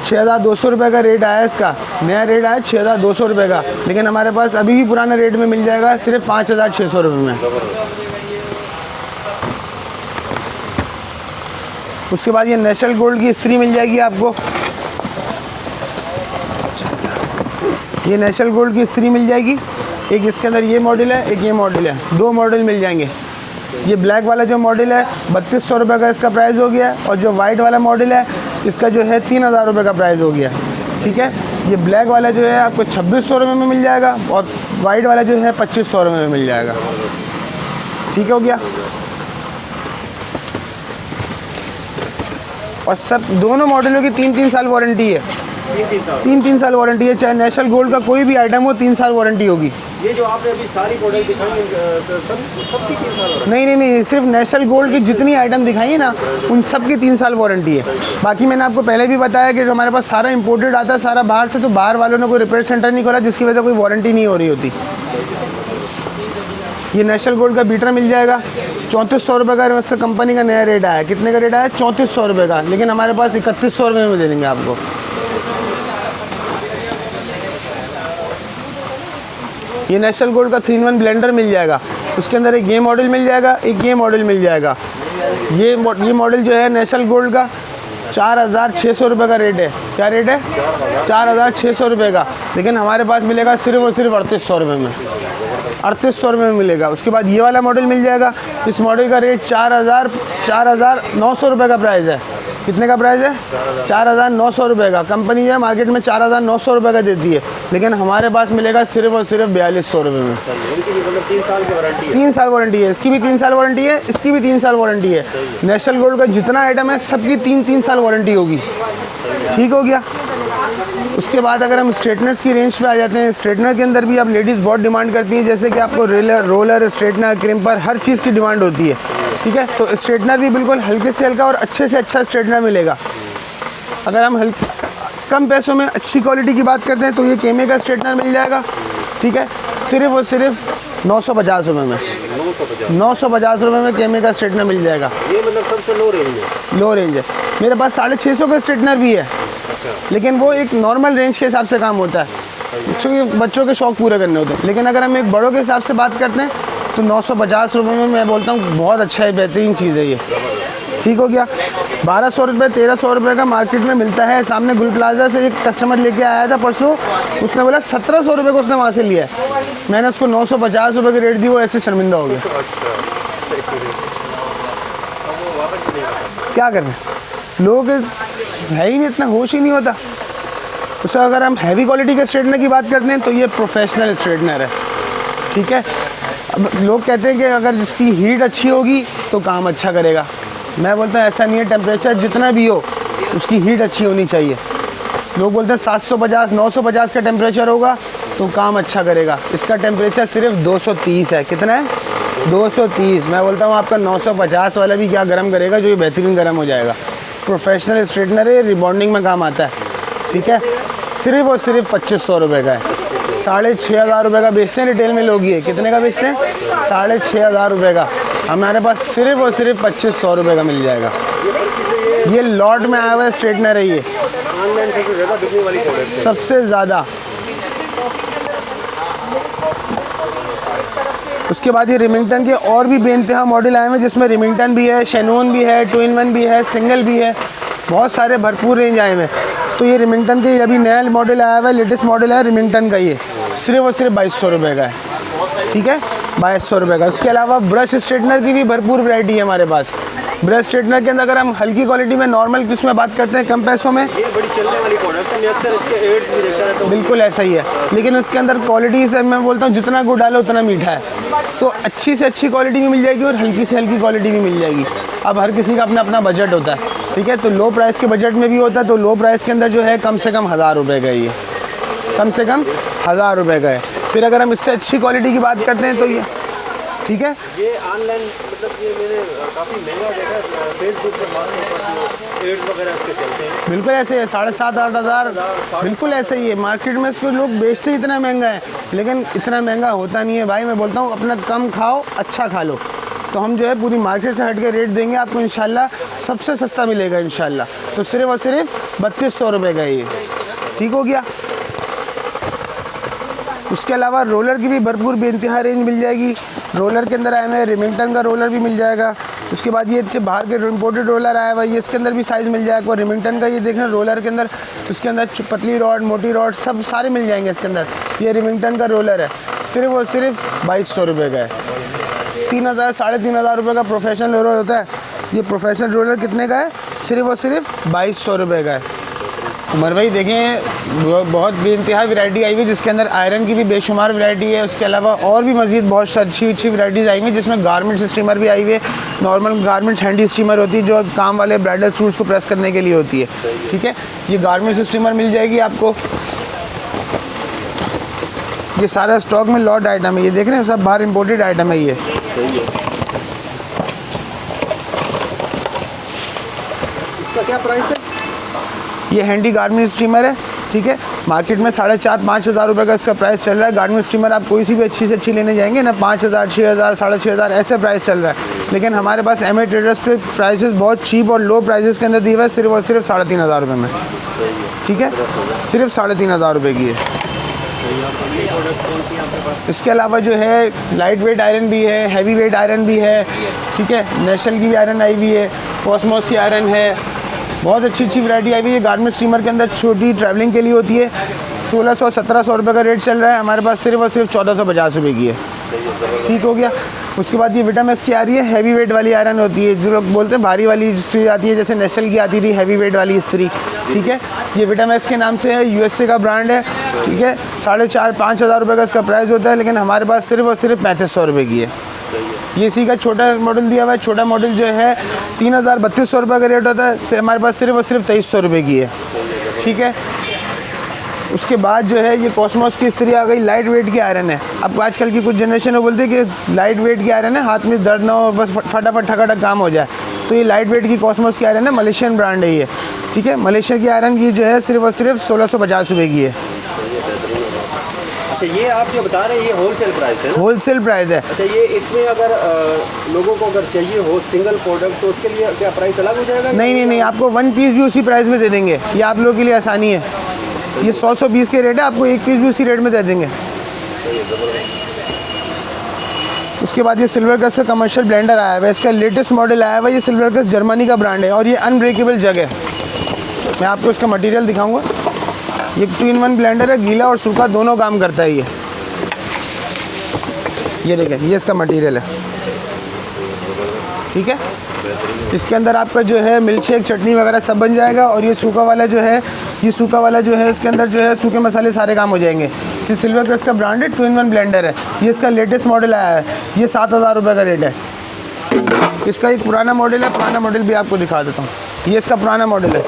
6200 रुपये का रेट आया इसका, नया रेट आया 6200 रुपये का। लेकिन हमारे पास अभी भी पुराने रेट में मिल जाएगा, सिर्फ 5600 रुपये में। उसके बाद ये नेशनल गोल्ड की इस्त्री मिल जाएगी आपको। ये नेशनल गोल्ड की इस्त्री मिल जाएगी। एक इसके अंदर ये मॉडल है, एक ये मॉडल है, 2 मॉडल मिल जाएंगे। ये ब्लैक वाला जो मॉडल है 3200 रुपये का इसका प्राइस हो गया है। और जो वाइट वाला मॉडल है इसका जो है 3000 रुपये का प्राइस हो गया, ठीक है। ये ब्लैक वाला जो है आपको 2600 रुपये में मिल जाएगा और वाइट वाला जो है 2500 रुपये में मिल जाएगा, ठीक हो गया। और सब दोनों मॉडलों की 3-3 साल वारंटी है। 3 साल वारंटी है, चाहे नेशनल गोल्ड का कोई भी आइटम हो, 3 साल वारंटी होगी। ये जो आपने अभी सारी प्रोडक्ट दिखाई सबकी 3 साल? नहीं, सिर्फ नेशनल गोल्ड की जितनी आइटम दिखाई है ना, उन सब की 3 साल वारंटी है। बाकी मैंने आपको पहले भी बताया कि हमारे पास सारा इंपोर्टेड आता है, सारा बाहर से, तो बाहर वालों ने कोई रिपेयर सेंटर नहीं खोला, जिसकी वजह से कोई वारंटी नहीं हो रही होती। ये नेशनल गोल्ड का बीटर मिल जाएगा 3400 रुपये का। इसका कंपनी का नया रेट आया, कितने का रेट आया? 3400 रुपये का। लेकिन हमारे पास 3100 रुपये में दे देंगे आपको। ये नेशनल गोल्ड का 3-in-1 ब्लेंडर मिल जाएगा। उसके अंदर एक ये मॉडल मिल जाएगा, एक ये मॉडल मिल जाएगा। ये मॉडल जो है नेशनल गोल्ड का 4600 रुपये का रेट है। क्या रेट है? 4600 रुपये का। लेकिन हमारे पास मिलेगा सिर्फ और सिर्फ 3800 रुपये में, 3800 रुपये में मिलेगा। उसके बाद ये वाला मॉडल मिल जाएगा। इस मॉडल का रेट 4900 रुपये का प्राइस है। कितने का प्राइस है? 4900 रुपये का। कंपनी है मार्केट में 4900 रुपये का देती है, लेकिन हमारे पास मिलेगा सिर्फ और सिर्फ 4200 रुपये में। 3 साल की वारंटी है। 3 साल वारंटी है। इसकी भी 3 साल वारंटी है, इसकी भी 3 साल वारंटी है। नेशनल गोल्ड का जितना आइटम है सबकी 3-3 साल वारंटी होगी, ठीक हो गया। उसके बाद अगर हम स्ट्रेटनर्स की रेंज पे आ जाते हैं, स्ट्रेटनर के अंदर भी अब लेडीज़ बहुत डिमांड करती हैं, जैसे कि आपको रोलर, स्ट्रेटनर, क्रिम्पर, हर चीज़ की डिमांड होती है, ठीक है। तो स्ट्रेटनर भी बिल्कुल हल्के से हल्का और अच्छे से अच्छा स्ट्रेटनर मिलेगा। अगर हम कम पैसों में अच्छी क्वालिटी की बात करते हैं तो ये केमे का स्ट्रेटनर मिल जाएगा, ठीक है। सिर्फ और सिर्फ 950 रुपये में। 950 रुपये में केमी का स्ट्रेटनर मिल जाएगा। ये मतलब सबसे लो रेंज है। लो रेंज है। मेरे पास 650 का स्ट्रेटनर भी है, लेकिन वो एक नॉर्मल रेंज के हिसाब से काम होता है, क्योंकि बच्चों के शौक पूरे करने होते हैं। लेकिन अगर हम एक बड़ों के हिसाब से बात करते हैं तो 950 रुपये में मैं बोलता हूँ बहुत अच्छा है, बेहतरीन चीज़ है ये। ठीक हो गया। 1200 रुपये 1300 रुपये का मार्केट में मिलता है। सामने गुल प्लाजा से एक कस्टमर लेके आया था परसों, उसने बोला 1700 रुपये को उसने वहाँ से लिया है। मैंने उसको 950 रुपये की रेट दी, वो ऐसे शर्मिंदा हो गया। क्या कर रहे हैं लोग, है ही नहीं, इतना होश ही नहीं होता। उससे अगर हम हैवी क्वालिटी के स्ट्रेटनर की बात करते हैं तो ये प्रोफेशनल स्ट्रेटनर है। ठीक है। अब लोग कहते हैं कि अगर इसकी हीट अच्छी होगी तो काम अच्छा करेगा। मैं बोलता हूँ ऐसा नहीं है, टेम्परेचर जितना भी हो उसकी हीट अच्छी होनी चाहिए। लोग बोलते हैं 750 950 का टेम्परेचर होगा तो काम अच्छा करेगा। इसका टेम्परेचर सिर्फ 230 है। कितना है? 230। मैं बोलता हूँ आपका 950 वाला भी क्या गर्म करेगा, जो ये बेहतरीन गर्म हो जाएगा। प्रोफेशनल स्ट्रेटनर है, रिबॉन्डिंग में काम आता है। ठीक है। सिर्फ और सिर्फ 2500 रुपये का है। 6500 रुपये का बेचते हैं रिटेल में लोग। ये कितने का बेचते हैं? 6500 रुपये का। हमारे पास सिर्फ और सिर्फ 2500 रुपये का मिल जाएगा। ये लॉट में आया हुआ स्ट्रेटनर है। ये ऑनलाइन सबसे ज़्यादा बिकने वाली प्रोडक्ट है। सबसे ज़्यादा। उसके बाद ये रिमिंगटन के और भी बेनतहा मॉडल आए हैं, जिसमें रिमिंगटन भी है, शेनोन भी है, 2-in-1 भी है, सिंगल भी है, बहुत सारे भरपूर रेंज आए हैं। तो ये रिमिंगटन के अभी नया मॉडल आया हुआ है, लेटेस्ट मॉडल है रिमिंगटन का। ये सिर्फ और सिर्फ 2200 रुपये का है। ठीक है, 2200 रुपये का। उसके अलावा ब्रश स्ट्रेटनर की भी भरपूर वैरायटी है हमारे पास। ब्रश स्ट्रेटनर के अंदर अगर हम हल्की क्वालिटी में नॉर्मल उसमें बात करते हैं, कम पैसों में, ये बड़ी चलने वाली प्रोडक्ट है। मैं अक्सर इसके एड्स भी देखता रहता हूँ। बिल्कुल ऐसा ही है, लेकिन उसके अंदर क्वालिटी से मैं बोलता हूँ जितना गुड़ डालो उतना मीठा है। तो अच्छी से अच्छी क्वालिटी भी मिल जाएगी और हल्की से हल्की क्वालिटी भी मिल जाएगी। अब हर किसी का अपना अपना बजट होता है। ठीक है। तो लो प्राइस के बजट में भी होता है। तो लो प्राइस के अंदर जो है कम से कम 1000 रुपये का, ये कम से कम 1000 रुपये का है। फिर अगर हम इससे अच्छी क्वालिटी की बात करते हैं तो ये ठीक है। ये ऑनलाइन मतलब ये मैंने काफ़ी महंगा देखा है, फेसबुक पर एड्स वगैरह इसके चलते हैं। बिल्कुल ऐसे है, 7,500 8,000 बिल्कुल ऐसे ही है। मार्केट में इसको लोग बेचते ही इतना महंगा है, लेकिन इतना महंगा होता नहीं है भाई। मैं बोलता हूँ अपना कम खाओ, अच्छा खा लो। तो हम जो है पूरी मार्केट से हट के रेट देंगे आपको, इंशाल्लाह सबसे सस्ता मिलेगा इंशाल्लाह। तो सिर्फ और सिर्फ 3200 रुपये का ये। ठीक हो गया। उसके अलावा रोलर की भी भरपूर बेइंतहा रेंज मिल जाएगी। रोलर के अंदर आए हुए रिमिंगटन का रोलर भी मिल जाएगा। उसके बाद ये बाहर के इम्पोर्टेड रोलर आया हुआ है, ये इसके अंदर भी साइज़ मिल जाएगा। और रिमिंगटन का ये देखें रोलर के अंदर, उसके अंदर पतली रॉड, मोटी रॉड सब सारे मिल जाएंगे इसके अंदर। ये रिमिंगटन का रोलर है, सिर्फ और सिर्फ 2200 रुपये का है। 3000 3,500 रुपये का प्रोफेशनल रोलर होता है। ये प्रोफेशनल रोलर कितने का है? सिर्फ और सिर्फ 2200 रुपये का है। उमर भाई देखें बहुत बेइंतहा वैरायटी आई हुई है, जिसके अंदर आयरन की भी बेशुमार वैरायटी है। उसके अलावा और भी मज़ीद बहुत अच्छी अच्छी वैराइटीज़ आई हुई हैं, जिसमें गारमेंट्स स्टीमर भी आई हुई है। नॉर्मल गारमेंट्स हैंडी स्टीमर होती है, जो काम वाले ब्राइडल सूट्स को प्रेस करने के लिए होती है। ठीक है। ये गारमेंट्स स्टीमर मिल जाएगी आपको। ये सारा स्टॉक में लॉट आइटम है। ये देख रहे हैं सब बाहर इम्पोर्टेड आइटम है। ये इसका क्या प्राइस है? ये हैंडी गारमेंट स्टीमर है। ठीक है। मार्केट में 4,500-5 हज़ार रुपये का इसका प्राइस चल रहा है। गारमेंट स्टीमर आप कोई सी भी अच्छी से अच्छी लेने जाएंगे ना, 5,000 6,000 6,500 ऐसे प्राइस चल रहा है। लेकिन हमारे पास एमए ट्रेडर्स पे प्राइसेस बहुत चीप और लो प्राइसेस के अंदर दिए हुआ है, सिर्फ और सिर्फ 3,500 रुपये में। ठीक है। सिर्फ 3,500 रुपये की है। इसके अलावा जो है लाइट वेट आयरन भी है, हैवी वेट आयरन भी है। ठीक है। नेशनल की भी आयरन आई हुई है, कॉस्मोस की आयरन है। बहुत अच्छी अच्छी वैरायटी आई हुई है। गारमेंट स्टीमर के अंदर छोटी ट्रैवलिंग के लिए होती है। 1,600-1,700 रुपये का रेट चल रहा है। हमारे पास सिर्फ और सिर्फ 1,450 रुपये की है। ठीक हो गया। उसके बाद ये विटामिक्स की आ रही है, हैवी वेट वाली आयरन होती है। जो लोग बोलते हैं भारी वाली इस्त्री आती है, जैसे नेशनल की आती थी हैवी वेट वाली इस्त्री। ठीक है। ये विटामिक्स के नाम से है, यूएसए का ब्रांड है। ठीक है। 4,500-5 हज़ार रुपये का इसका प्राइस होता है, लेकिन हमारे पास सिर्फ और सिर्फ 3,500 रुपये की है। ये इसी का छोटा मॉडल दिया हुआ है। छोटा मॉडल जो है 3,000-3,200 रुपये का रेट होता है, हमारे पास सिर्फ और सिर्फ 2,300 रुपये की है। ठीक है। उसके बाद जो है ये कॉस्मोस की इस्त्री आ गई, लाइट वेट की आयरन है। अब आजकल की कुछ जनरेशन वो बोलते हैं कि लाइट वेट की आयरन है, हाथ में दर्द ना हो, बस फटाफट ठकाठक काम हो जाए। तो ये लाइट वेट की कॉस्मोस की आयरन है, मलेशियन ब्रांड है ये। ठीक है। मलेशिया की आयरन की जो है सिर्फ और सिर्फ 1,650 रुपये की है। अच्छा, ये आप जो बता रहे हैं ये होलसेल प्राइस है ना? होलसेल प्राइस है। अच्छा, ये इसमें अगर लोगों को अगर चाहिए हो सिंगल प्रोडक्ट तो उसके लिए क्या प्राइस अलग हो जाएगा? नहीं, आपको 1 पीस भी उसी प्राइस में दे देंगे, ये आप लोगों के लिए आसानी है। ये 100 पीस के रेट है, आपको 1 पीस भी उसी रेट में दे देंगे। उसके बाद ये सिल्वरक्रस्ट का कमर्शियल ब्लेंडर आया हुआ है, इसका लेटेस्ट मॉडल आया हुआ है। ये सिल्वरक्रस्ट जर्मनी का ब्रांड है और ये अनब्रेकेबल जग है। मैं आपको इसका मटेरियल दिखाऊंगा। ये 2-in-1 ब्लेंडर है, गीला और सूखा दोनों काम करता है ये देखें, ये इसका मटेरियल है, ठीक है। इसके अंदर आपका जो है मिल्क शेक, चटनी वगैरह सब बन जाएगा। और ये सूखा वाला जो है इसके अंदर जो है सूखे मसाले सारे काम हो जाएंगे। इसी सिल्वरक्रस्ट का ब्रांड है, 2-in-1 ब्लेंडर है। ये इसका लेटेस्ट मॉडल आया है, ये 7,000 रुपये का रेट है। इसका एक पुराना मॉडल है, पुराना मॉडल भी आपको दिखा देता हूँ। ये इसका पुराना मॉडल है,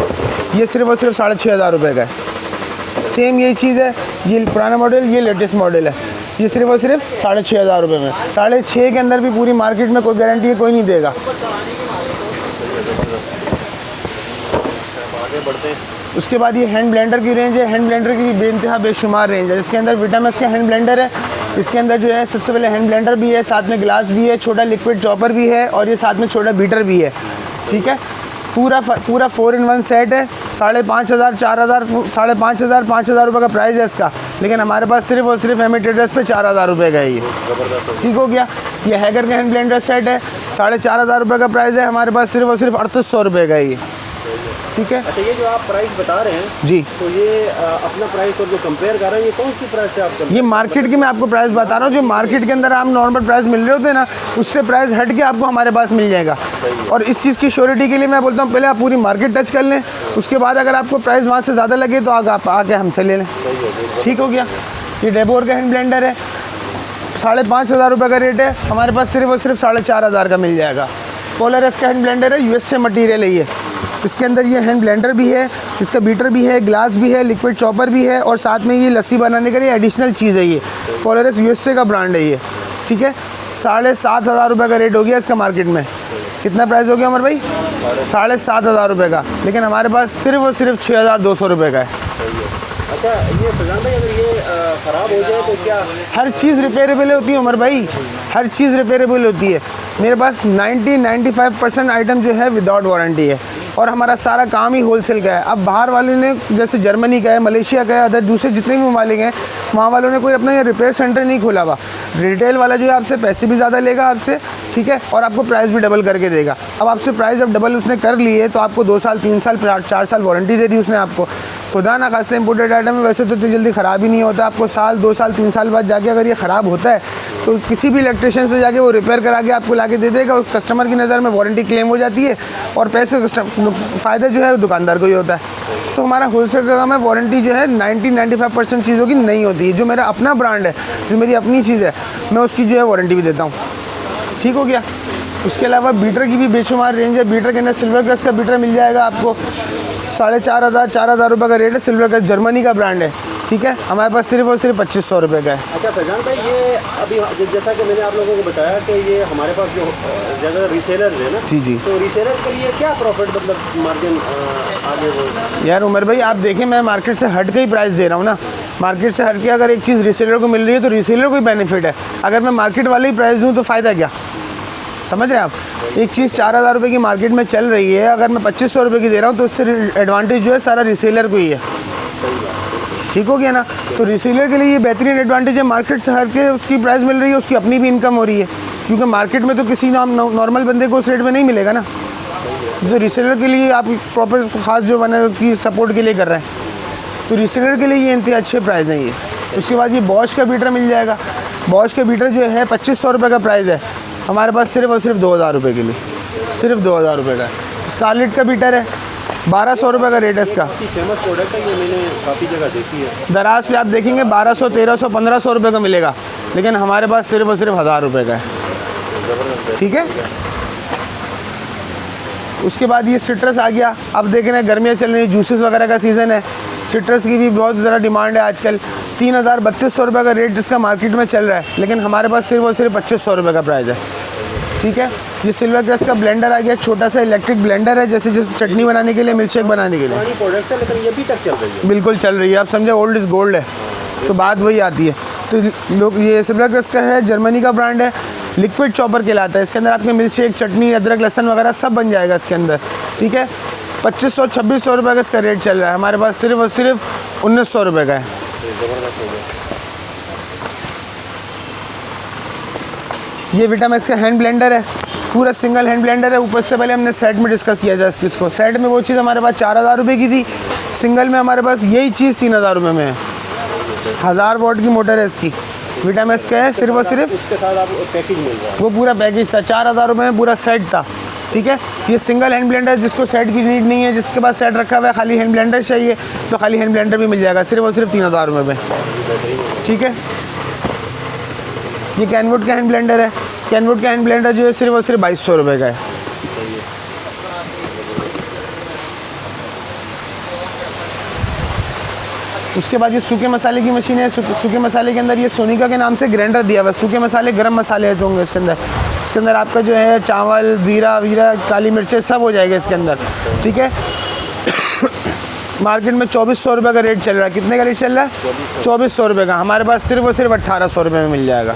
ये सिर्फ और सिर्फ 6,500 रुपये का है। सेम यही चीज़ है, ये पुराना मॉडल, ये लेटेस्ट मॉडल है। ये सिर्फ और सिर्फ 6,500 रुपये में। 6,500 के अंदर भी पूरी मार्केट में कोई गारंटी है कोई नहीं देगा। उसके बाद ये हैंड ब्लेंडर की रेंज है। हैंड ब्लेंडर की भी बेइंतहा बेशुमार रेंज है। इसके अंदर विटामिक्स का हैंड ब्लेंडर है। इसके अंदर जो है सबसे पहले हैंड ब्लेंडर भी है, साथ में गिलास भी है, छोटा लिक्विड चॉपर भी है और ये साथ में छोटा बीटर भी है, ठीक है। पूरा 4-in-1 सेट है। 5,500, 4,000, 5,500, 5,000 रुपये का प्राइस है इसका। लेकिन हमारे पास सिर्फ और सिर्फ एम ट्रेडर्स पे 4,000 रुपये का है ये, ठीक हो गया। ये हैगर का हैंड ब्लेंडर सेट है, 4,500 रुपये का प्राइस है। हमारे पास सिर्फ और सिर्फ 3,800 रुपये का है ये, ठीक है। अच्छा, ये जो आप प्राइस बता रहे हैं जी, तो ये अपना प्राइस और जो कंपेयर कर रहे हैं ये कौन सी प्राइस से आप ये मार्केट की मैं आपको प्राइस बता रहा हूँ। जो मार्केट के अंदर आप नॉर्मल प्राइस मिल रहे होते हैं ना, उससे प्राइस हट के आपको हमारे पास मिल जाएगा। और इस चीज़ की श्योरिटी के लिए मैं बोलता हूँ पहले आप पूरी मार्केट टच कर लें, उसके बाद अगर आपको प्राइस वहाँ से ज़्यादा लगे तो आप आके हमसे ले लें, ठीक हो गया। ये डेबोर का हैंड ब्लेंडर है, 5,500 रुपये का रेट है। हमारे पास सिर्फ और सिर्फ 4,500 का मिल जाएगा। पोलरस का हैंड ब्लेंडर है, यूएस से मटीरियल है ये। इसके अंदर ये हैंड ब्लेंडर भी है, इसका बीटर भी है, ग्लास भी है, लिक्विड चॉपर भी है और साथ में ये लस्सी बनाने के लिए एडिशनल चीज़ है। ये पोलरस यूएसए का ब्रांड है ये, ठीक है। 7,500 रुपये का रेट हो गया इसका मार्केट में। कितना प्राइस हो गया उमर भाई? 7,500 रुपये का। लेकिन हमारे पास सिर्फ और सिर्फ 6,200 रुपये का है। अच्छा, ये फैजान भाई अगर ये ख़राब हो जाए तो क्या? हर चीज़ रिपेयरेबल होती है उमर भाई, हर चीज़ रिपेयरेबल होती है। मेरे पास 90-95% आइटम जो है विदाउट वारंटी है और हमारा सारा काम ही होलसेल का है। अब बाहर वाले ने जैसे जर्मनी का है, मलेशिया का है, अदर दूसरे जितने भी ममालिक हैं वहाँ वालों ने कोई अपना ये रिपेयर सेंटर नहीं खोला हुआ। रिटेल वाला जो है आपसे पैसे भी ज़्यादा लेगा आपसे, ठीक है, और आपको प्राइस भी डबल करके देगा। अब आपसे प्राइस जब डबल उसने कर ली है तो आपको 2 साल, 3 साल, 4 साल वारंटी दे दी उसने आपको। खुदा ना खास्ते इंपोर्टेड आइटम है, वैसे तो इतनी जल्दी ख़राब ही नहीं होता। आपको 1 साल, 2 साल, 3 साल बाद जाके अगर ये ख़राब होता है तो किसी भी इलेक्ट्रिशियन से जाके वो रिपेयर करा के आपको ला के दे देगा। और कस्टमर की नज़र में वारंटी क्लेम हो जाती है और पैसे फ़ायदा जो है दुकानदार को ही होता है। तो हमारा होलसेल का काम है। वारंटी जो है 90-95% चीज़ों की नहीं होती है। जो मेरा अपना ब्रांड है, जो मेरी अपनी चीज़ है, मैं उसकी जो है वारंटी भी देता हूँ, ठीक हो गया। उसके अलावा बीटर की भी बेशुमार रेंज है। बीटर के अंदर सिल्वरक्रस्ट का बीटर मिल जाएगा आपको। 4,500 रुपये का रेट है। सिल्वरक्रस्ट जर्मनी का ब्रांड है, ठीक है। हमारे पास सिर्फ और सिर्फ 2,500 रुपये का है। अच्छा फैजान भाई, ये अभी जैसा कि मैंने आप लोगों को बताया कि ये हमारे पास जो ज़्यादा रीसेलर है ना, जी जी, तो रीसेलर के लिए क्या प्रॉफिट मतलब मार्जिन आगे वो? यार उमर भाई आप देखें, मैं मार्केट से हट के ही प्राइस दे रहा हूँ ना। मार्केट से हट के अगर एक चीज़ रीसेलर को मिल रही है तो रीसेलर को ही बेनिफिट है। अगर मैं मार्केट वाले ही प्राइस दूँ तो फ़ायदा क्या? समझ रहे हैं आप? एक चीज़ 4,000 रुपये की मार्केट में चल रही है, अगर मैं 2,500 रुपये की दे रहा हूँ तो उससे एडवांटेज जो है सारा रीसेलर को ही है, ठीक हो गया ना। तो रीसेलर के लिए ये बेहतरीन एडवांटेज है। मार्केट से हट के उसकी प्राइस मिल रही है, उसकी अपनी भी इनकम हो रही है, क्योंकि मार्केट में तो किसी नॉर्मल बंदे को उस रेट में नहीं मिलेगा ना। तो रीसेलर के लिए आप प्रॉपर खास जो बना उसकी सपोर्ट के लिए कर रहे हैं, तो रीसेलर के लिए ये इंतहा अच्छे प्राइस हैं ये। उसके बाद ये बॉश का बीटर मिल जाएगा। बॉश का बीटर जो है 2,500 रुपये का प्राइस है। हमारे पास सिर्फ और सिर्फ 2,000 रुपये के लिए, सिर्फ 2,000 रुपये का। स्कारलेट का बीटर है, 1,200 रुपये का रेट है इसका। फेमस प्रोडक्ट है ये, मैंने काफ़ी जगह देखी है। दराज पे आप देखेंगे 1,200, 1,300, 1,500 रुपये का मिलेगा, लेकिन हमारे पास सिर्फ और सिर्फ 1,000 रुपये का है, ठीक है। उसके बाद ये सिट्रस आ गया। अब देख रहे हैं गर्मियाँ चल रही हैं, जूसेस वगैरह का सीज़न है। सिट्रस की भी बहुत ज़्यादा डिमांड है आजकल। 3,000-3,200 रुपये का रेट जिसका मार्केट में चल रहा है, लेकिन हमारे पास सिर्फ और सिर्फ 2,500 रुपये का प्राइस है, ठीक है। ये सिल्वरक्रस्ट का ब्लेंडर आ गया, छोटा सा इलेक्ट्रिक ब्लेंडर है, जैसे चटनी बनाने के लिए, मिल्क शेक बनाने के लिए। प्रोडक्ट है लेकिन ये भी तक चल रही है। बिल्कुल चल रही है, आप समझे ओल्ड इज़ गोल्ड है। तो बात वही आती है। तो लोग ये सिब्लाक्रस का है, जर्मनी का ब्रांड है, लिक्विड चॉपर कहलाता है। इसके अंदर आपके मिल्क शेक, चटनी, अदरक, लहसुन वगैरह सब बन जाएगा इसके अंदर, ठीक है। 2500-2600 रुपये का इसका रेट चल रहा है, हमारे पास सिर्फ और सिर्फ 1900 रुपये का है। ये विटामैक्स का हैंड ब्लेंडर है, पूरा सिंगल हैंड ब्लेंडर है। ऊपर से पहले हमने सेट में डिस्कस किया था इसको। सेट में वो चीज़ हमारे पास 4000 रुपये की थी, सिंगल में हमारे पास यही चीज़ 3000 रुपये में है। 1000 वॉट की मोटर है इसकी, विटामैक्स का है, सिर्फ और सिर्फ उसके साथ आप पैकेज मिल रहा है, वो पूरा पैकेज था, 4000 रुपये में पूरा सेट था, ठीक है। ये सिंगल हैंड ब्लेंडर, जिसको सेट की नीड नहीं है, जिसके पास सेट रखा हुआ है, खाली हैंड ब्लेंडर चाहिए तो खाली हैंड ब्लेंडर भी मिल जाएगा, सिर्फ और सिर्फ 3000 रुपये में, ठीक है। ये कैनवुड का हैंड ब्लेंडर है, कैनवुड का हैंड ब्लेंडर जो है सिर्फ और सिर्फ 2200 रुपये का है। उसके बाद ये सूखे मसाले की मशीन है। सूखे मसाले के अंदर ये सोनिका के नाम से ग्राइंडर दिया हुआ है। सूखे मसाले, गरम मसाले होंगे इसके अंदर। इसके अंदर आपका जो है चावल, ज़ीरा वीरा, काली मिर्चें सब हो जाएगा इसके अंदर, ठीक है। मार्केट में 2400 रुपये का रेट चल रहा है। कितने का रेट चल रहा है? 2400 रुपये का। हमारे पास सिर्फ और सिर्फ 1800 रुपये में मिल जाएगा।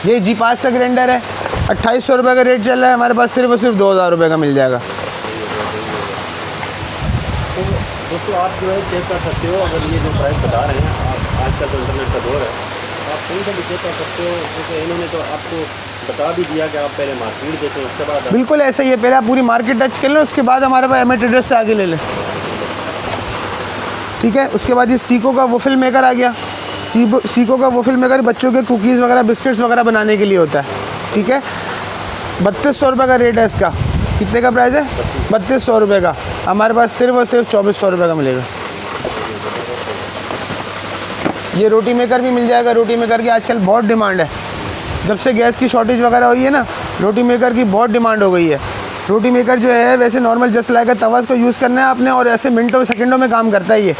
ये G5 का ग्राइंडर है, 2800 रुपये का रेट चल रहा है, हमारे पास सिर्फ और सिर्फ 2000 रुपये का मिल जाएगा। दोस्तों आप जो है चेक कर सकते हो, अगर ये जो प्राइस बता रहे हैं, आप आजकल तो इंटरनेट का दौर है, आप कहीं से भी चेक कर सकते हो, क्योंकि इन्होंने तो आपको बता भी दिया कि आप पहले मार्केट देखें, उसके बाद बिल्कुल ऐसा ही है। पहले आप पूरी मार्केट टच कर लें, उसके बाद हमारे पास एमए ट्रेडर्स से आगे ले लें, ठीक है। उसके बाद ये सीको का वोफल मेकर आ गया। सीको का वोफल मेकर बच्चों के कुकीज़ वगैरह, बिस्किट्स वगैरह बनाने के लिए होता है, ठीक है। 3200 रुपये का रेट है इसका। कितने का प्राइस है? 3200 रुपये का। हमारे पास सिर्फ और सिर्फ 2400 रुपये का मिलेगा। ये रोटी मेकर भी मिल जाएगा। रोटी मेकर की आजकल बहुत डिमांड है, जब से गैस की शॉर्टेज वगैरह हुई है ना, रोटी मेकर की बहुत डिमांड हो गई है। रोटी मेकर जो है वैसे नॉर्मल जस्ट लाइक का तवा को यूज़ करना है आपने, और ऐसे मिनटों सेकंडों में काम करता है ये,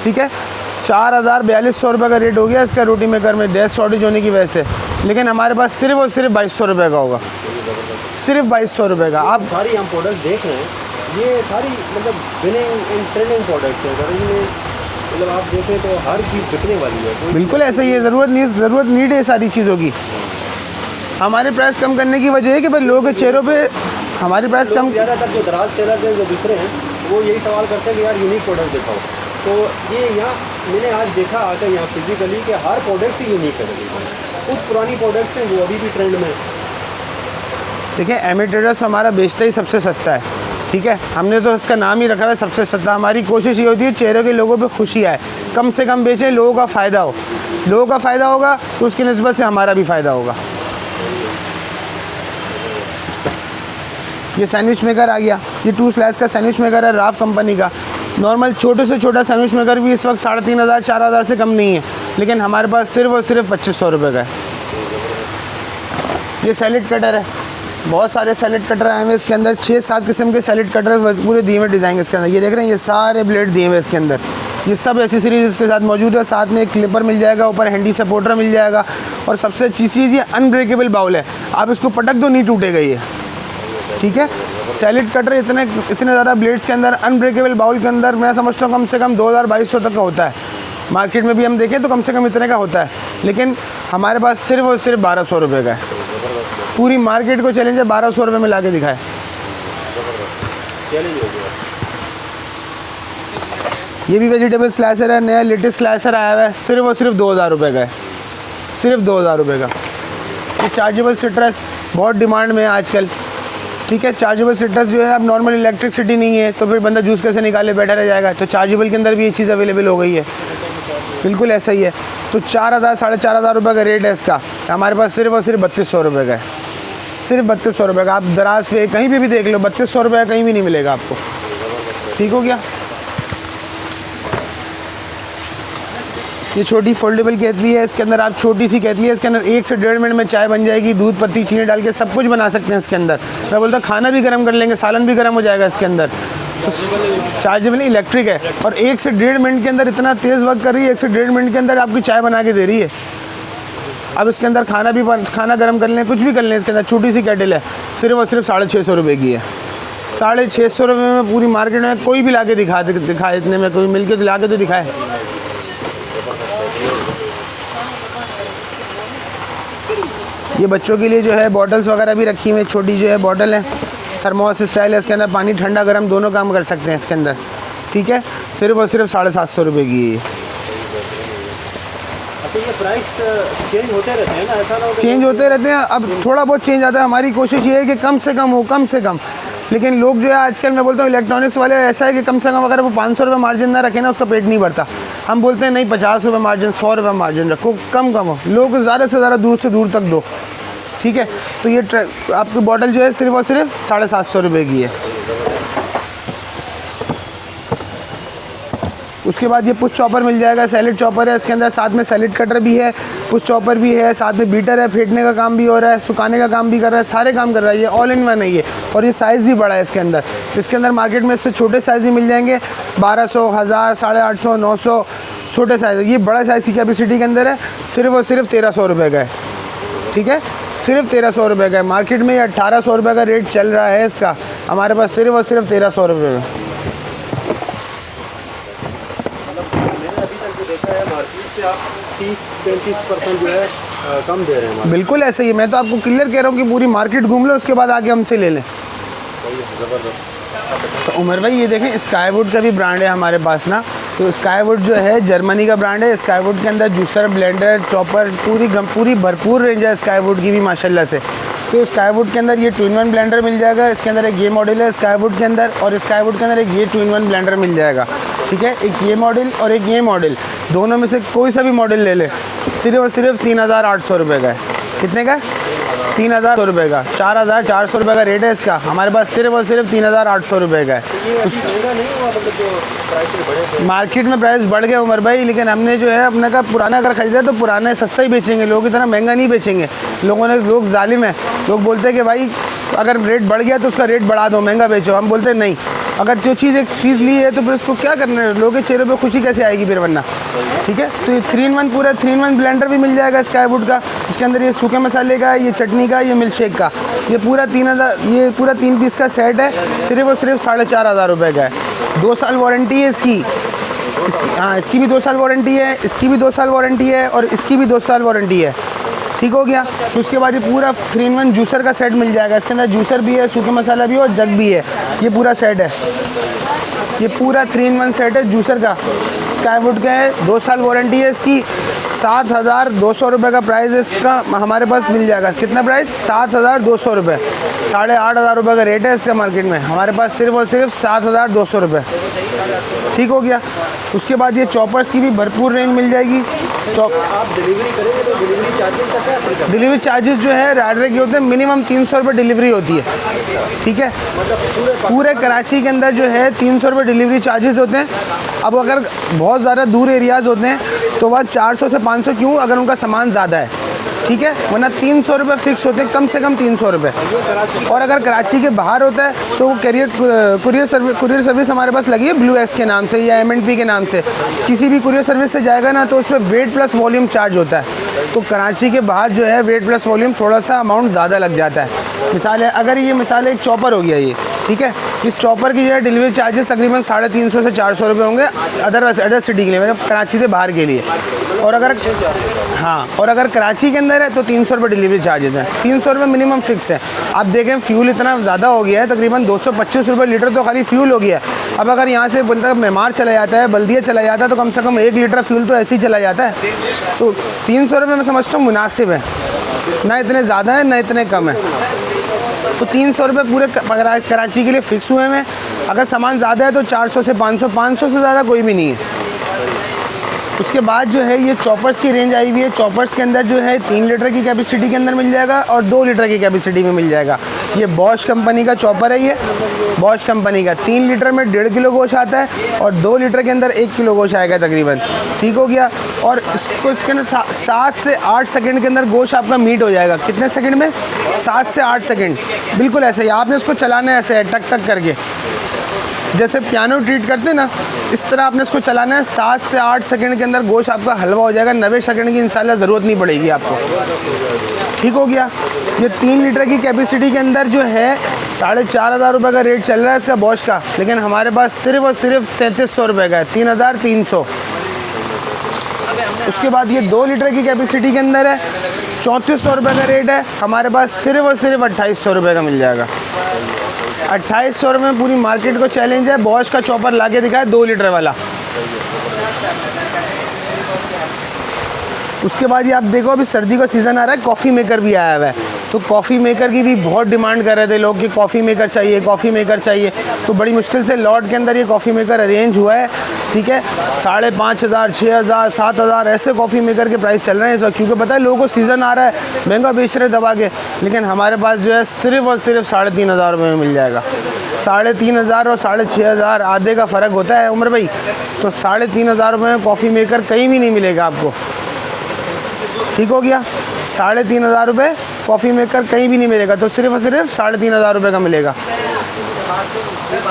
ठीक है। 4200 रुपये का रेट हो गया इसका रोटी मेकर में, गैस शॉर्टेज होने की वजह से। लेकिन हमारे पास सिर्फ और सिर्फ 2200 रुपये का होगा, सिर्फ 2200 रुपये का। आप सारी हम प्रोडक्ट देख रहे हैं, ये सारी मतलब विनिंग एंड ट्रेंडिंग प्रोडक्ट्स हैं। अगर इनमें मतलब आप देखें तो हर चीज़ बिकने वाली है। बिल्कुल ऐसा ही है, ज़रूरत नीड है सारी चीज़ों की। हमारे प्राइस कम करने की वजह है कि भाई लोगों के चेहरों पे हमारी प्राइस कम। ज़्यादातर जो दराज सेलर हैं, जो दूसरे हैं, वो यही सवाल करते हैं कि यार यूनिक प्रोडक्ट दिखाओ। तो ये यहाँ मैंने आज देखा आकर यहाँ फिजिकली कि हर प्रोडक्ट ही यूनिक है। कुछ पुरानी प्रोडक्ट्स हैं वो अभी भी ट्रेंड में। देखिए एमए ट्रेडर्स हमारा बेचता ही सबसे सस्ता है, ठीक है। हमने तो इसका नाम ही रखा है सबसे सस्ता। हमारी कोशिश ये होती है चेहरे के लोगों पे खुशी आए, कम से कम बेचें, लोगों का फ़ायदा हो। लोगों का फ़ायदा होगा तो उसकी निस्बत से हमारा भी फ़ायदा होगा। ये सैंडविच मेकर आ गया। ये 2 स्लाइस का सैंडविच मेकर है, राफ कंपनी का। नॉर्मल छोटे से छोटा सैंडविच मेकर भी इस वक्त 3500-4000 से कम नहीं है, लेकिन हमारे पास सिर्फ और सिर्फ 2500 रुपये का है। ये सैलेड कटर है, बहुत सारे सैलेड कटर आए हुए इसके अंदर। 6-7 किस्म के सैलेड कटर पूरे दिए हुए डिज़ाइन इसके अंदर। ये देख रहे हैं, ये सारे ब्लेड दिए हुए इसके अंदर। ये सब एसेसरीज इसके साथ मौजूद है। साथ में एक क्लिपर मिल जाएगा, ऊपर हैंडी सपोर्टर मिल जाएगा, और सबसे अच्छी चीज़ ये अनब्रेकेबल बाउल है। आप इसको पटक दो नहीं टूटेगा ये, ठीक है। सैलेड कटर इतने ज़्यादा ब्लेड्स के अंदर, अनब्रेकेबल बाउल के अंदर, मैं समझता हूँ कम से कम 2200 तक का होता है। मार्केट में भी हम देखें तो कम से कम इतने का होता है, लेकिन हमारे पास सिर्फ और सिर्फ 1200 रुपये का है। पूरी मार्केट को चैलेंज है 1200 रुपये में ला के दिखाए। ये भी वेजिटेबल स्लाइसर है, नया लेटेस्ट स्लाइसर आया हुआ है, सिर्फ और सिर्फ 2000 रुपये का है, सिर्फ 2000 रुपये का। ये चार्जेबल सिट्रस बहुत डिमांड में है आजकल, ठीक है। चार्जेबल सिट्रस जो है, अब नॉर्मल इलेक्ट्रिसिटी नहीं है तो फिर बंदा जूस कैसे निकाले, बैठा रह जाएगा। तो चार्जेबल के अंदर भी ये चीज़ अवेलेबल हो गई है, बिल्कुल ऐसा ही है। तो 4000-4500 रुपये का रेट है इसका। हमारे पास सिर्फ और सिर्फ 3200 रुपये का है, सिर्फ 3200 रुपये का। आप दराज पे कहीं भी देख लो, 3200 रुपये कहीं भी नहीं मिलेगा आपको, ठीक हो गया। ये छोटी फोल्डेबल केतली है, इसके अंदर आप छोटी सी केतली है, इसके अंदर 1 से 1.5 मिनट में चाय बन जाएगी। दूध, पत्ती, चीनी डाल के सब कुछ बना सकते हैं इसके अंदर। मैं बोलता खाना भी गर्म कर लेंगे, सालन भी गर्म हो जाएगा इसके अंदर। तो चार्जेबल इलेक्ट्रिक है, और 1 से 1.5 मिनट के अंदर इतना तेज़ वर्क कर रही है। 1 से 1.5 मिनट के अंदर आपकी चाय बना के दे रही है। अब इसके अंदर खाना गर्म कर लें, कुछ भी कर लें। इसके अंदर छोटी सी केटल है, सिर्फ और सिर्फ 650 रुपये की है। 650 रुपये में पूरी मार्केट में कोई भी ला के दिखा इतने में, कोई मिल के ला के तो दिखाए। ये बच्चों के लिए जो है बॉटल्स वगैरह भी रखी हुई है, छोटी जो है बॉटल है, थर्मोस स्टाइल है, इसके अंदर पानी ठंडा गर्म दोनों काम कर सकते हैं इसके अंदर। ठीक है, सिर्फ और सिर्फ 750 रुपये की है। तो ये प्राइस चेंज होते रहते हैं ना, ऐसा ना हो कि चेंज होते रहते हैं, अब थोड़ा बहुत चेंज आता है। हमारी कोशिश ये है कि कम से कम हो, कम से कम। लेकिन लोग जो है आजकल, मैं बोलता हूँ इलेक्ट्रॉनिक्स वाले ऐसा है कि कम से कम अगर वो 500 रुपये मार्जिन ना रखें ना, उसका पेट नहीं भरता। हम बोलते हैं नहीं, 50 रुपये मार्जिन, 100 रुपये मार्जिन रखो, कम कम हो, लोग ज़्यादा से ज़्यादा दूर से दूर तक दो। ठीक है, तो ये आपकी बॉटल जो है सिर्फ और सिर्फ 750 रुपये की है। उसके बाद ये पुश चॉपर मिल जाएगा, सैलेड चॉपर है इसके अंदर, साथ में सैलेड कटर भी है, पुश चॉपर भी है, साथ में बीटर है, फेंटने का काम भी हो रहा है, सुखाने का काम भी कर रहा है, सारे काम कर रहा है। ये ऑल इन वन है ये, और ये साइज़ भी बड़ा है इसके अंदर। इसके अंदर मार्केट में इससे छोटे साइज़ भी मिल जाएंगे, 1200, 1000, 850, 900 छोटे साइज़। ये बड़ा साइज़ की कैपेसिटी के अंदर है, सिर्फ और सिर्फ 1300 रुपये का है। ठीक है, सिर्फ 1300 रुपये का है। मार्केट में ये 1800 रुपये का रेट चल रहा है इसका, हमारे पास सिर्फ और सिर्फ 1300 रुपये में। देखा है मार्केट से आप 30-35% जो है कम दे रहे हैं। बिल्कुल ऐसे ही, मैं तो आपको क्लियर कह रहा हूँ कि पूरी मार्केट घूम लो, उसके बाद आके हमसे ले लें। तो उमर भाई ये देखें, स्काईवुड का भी ब्रांड है हमारे पास ना। तो स्काईवुड जो है जर्मनी का ब्रांड है। स्काईवुड के अंदर जूसर, ब्लेंडर, चॉपर, पूरी भरपूर रेंज है स्काईवुड की भी माशाल्लाह से। तो स्काईवुड के अंदर ये 2-in-1 ब्लेंडर मिल जाएगा, इसके अंदर एक ये मॉडल है स्काईवुड के अंदर, और स्काईवुड के अंदर एक ये 2-in-1 ब्लेंडर मिल जाएगा। ठीक है, एक ये मॉडल और एक ये मॉडल, दोनों में से कोई सा भी मॉडल ले ले, सिर्फ और सिर्फ 3800 रुपये का है। कितने का है? 3000 रुपये का। 4400 रुपये का रेट है इसका, हमारे पास सिर्फ और सिर्फ 3800 रुपये का है। मार्केट में प्राइस बढ़ गया उमर भाई, लेकिन हमने जो है अपने का पुराना अगर ख़रीदा तो पुराना सस्ता ही बेचेंगे, लोग इतना महंगा नहीं बेचेंगे। लोग जालिम है, लोग बोलते हैं कि भाई अगर रेट बढ़ गया तो उसका रेट बढ़ा दो, महंगा बेचो। हम बोलते हैं नहीं, अगर जो चीज़ एक चीज़ ली है तो फिर उसको क्या करना है, लोगों के चेहरे पे खुशी कैसे आएगी फिर वरना। ठीक है, तो ये 3-in-1 पूरा 3-in-1 ब्लेंडर भी मिल जाएगा स्काईवुड का। इसके अंदर ये सूखे मसाले का, ये चटनी का, ये मिल्क शेक का, ये पूरा 3 पीस का सेट है, सिर्फ और सिर्फ 4500 रुपये का है। 2 साल वारंटी है इसकी। हाँ, इसकी भी 2 साल वारंटी है, इसकी भी 2 साल वारंटी है, और इसकी भी 2 साल वारंटी है। ठीक हो गया। तो उसके बाद ये पूरा 3-in-1 जूसर का सेट मिल जाएगा, इसके अंदर जूसर भी है, सूखे मसाला भी है और जग भी है। ये पूरा सेट है, ये पूरा 3-in-1 सेट है जूसर का, स्काईवुड का है। 2 साल वारंटी है इसकी। 7200 रुपये का प्राइस है इसका, हमारे पास मिल जाएगा। कितना प्राइस? 7200 रुपये। 8500 रुपये का रेट है इसका मार्केट में, हमारे पास सिर्फ और सिर्फ 7200 रुपये। ठीक हो गया। उसके बाद ये चॉपर्स की भी भरपूर रेंज मिल जाएगी। आप डिलीवरी करेंगे तो डिलीवरी चार्जेस का क्या? डिलीवरी चार्जेस जो है राइडर के होते हैं, मिनिमम 300 रुपये डिलीवरी होती है। ठीक है, पूरे कराची के अंदर जो है 300 रुपये डिलीवरी चार्जेस होते हैं। अब अगर बहुत ज़्यादा दूर एरियाज़ होते हैं तो वह 400 से 500 क्यों, अगर उनका सामान ज़्यादा है। ठीक है, वरना 300 रुपये फिक्स होते हैं, कम से कम 300 रुपये। और अगर कराची के बाहर होता है तो वो कुरियर सर्विस हमारे पास लगी है ब्लू एक्स के नाम से या M&P के नाम से। किसी भी कुरियर सर्विस से जाएगा ना तो उसमें वेट प्लस वॉल्यूम चार्ज होता है। तो कराची के बाहर जो है वेट प्लस वॉल्यूम थोड़ा सा अमाउंट ज़्यादा लग जाता है। मिसाल है, अगर ये मिसाल एक चॉपर हो गया ये, ठीक है, इस चॉपर की जो है डिलीवरी चार्जेस तकरीबन 350 से 400 रुपये होंगे अदर सिटी के लिए, मतलब कराची से बाहर के लिए। और अगर कराची के अंदर है तो 300 रुपये डिलीवरी चार्जेस हैं। 300 रुपये मिनिमम फिक्स है। आप देखें फ्यूल इतना ज़्यादा हो गया है, तकरीबन 225 रुपये लीटर तो खाली फ्यूल हो गया है। अब अगर यहाँ से बंदा मेमार चला जाता है, बल्दिया चला जाता है, तो कम से कम 1 लीटर फ्यूल तो ऐसे ही चला जाता है। तो 300 रुपये मैं समझता हूँ मुनासिब है, ना इतने ज़्यादा है ना इतने कम है। तो 300 रुपये पूरे कराची के लिए फ़िक्स हुए हैं। अगर सामान ज़्यादा है तो 400 से 500 से ज़्यादा कोई भी नहीं है। उसके बाद जो है ये चॉपर्स की रेंज आई हुई है। चॉपर्स के अंदर जो है 3 लीटर की कैपेसिटी के अंदर मिल जाएगा और 2 लीटर की कैपेसिटी में मिल जाएगा। ये बॉश कंपनी का चॉपर है, ये बॉश कंपनी का 3 लीटर में 1.5 किलो गोश्त आता है और 2 लीटर के अंदर 1 किलो गोश्त आएगा तकरीबन। ठीक हो गया। और इसके अंदर 7 से 8 सेकंड के अंदर गोश्त आपका मीट हो जाएगा। कितने सेकंड में? 7 से 8 सेकंड, बिल्कुल ऐसे ही। आपने इसको चलाना है ऐसे टक टक करके, जैसे पियानो ट्रीट करते हैं ना, इस तरह आपने इसको चलाना है। 7 से 8 सेकंड के अंदर गोश्त आपका हलवा हो जाएगा। 90 सेकंड की इंशाल्लाह ज़रूरत नहीं पड़ेगी आपको। ठीक हो गया। ये 3 लीटर की कैपेसिटी के अंदर जो है 4500 रुपये का रेट चल रहा है इसका बॉश का, लेकिन हमारे पास सिर्फ और सिर्फ 3300 रुपये का है, 3300। उसके बाद ये 2 लीटर की कैपेसिटी के अंदर है, 3400 रुपये का रेट है। हमारे पास सिर्फ और सिर्फ 2800 रुपये का मिल जाएगा। 2800 रुपये में पूरी मार्केट को चैलेंज है। बॉश का चॉपर ला के दिखाया 2 लीटर वाला। उसके बाद ये आप देखो अभी सर्दी का सीज़न आ रहा है, कॉफ़ी मेकर भी आया हुआ है। तो कॉफ़ी मेकर की भी बहुत डिमांड कर रहे थे लोग कि कॉफ़ी मेकर चाहिए, कॉफ़ी मेकर चाहिए। तो बड़ी मुश्किल से लॉट के अंदर ये कॉफ़ी मेकर अरेंज हुआ है, ठीक है। 5500, 6000, 7000 ऐसे कॉफ़ी मेकर के प्राइस चल रहे हैं इस वक्त, क्योंकि पता है लोगों को सीज़न आ रहा है, महंगा बेच रहे दबा के। लेकिन हमारे पास जो है सिर्फ और सिर्फ 3500 रुपये में मिल जाएगा। 3500 और 6500 आधे का फ़र्क होता है उमर भाई। तो 3500 रुपये में कॉफ़ी मेकर कहीं भी नहीं मिलेगा आपको, ठीक हो गया। 3500 रुपये कॉफ़ी मेकर कहीं भी नहीं मिलेगा, तो सिर्फ और सिर्फ 3500 रुपये का मिलेगा।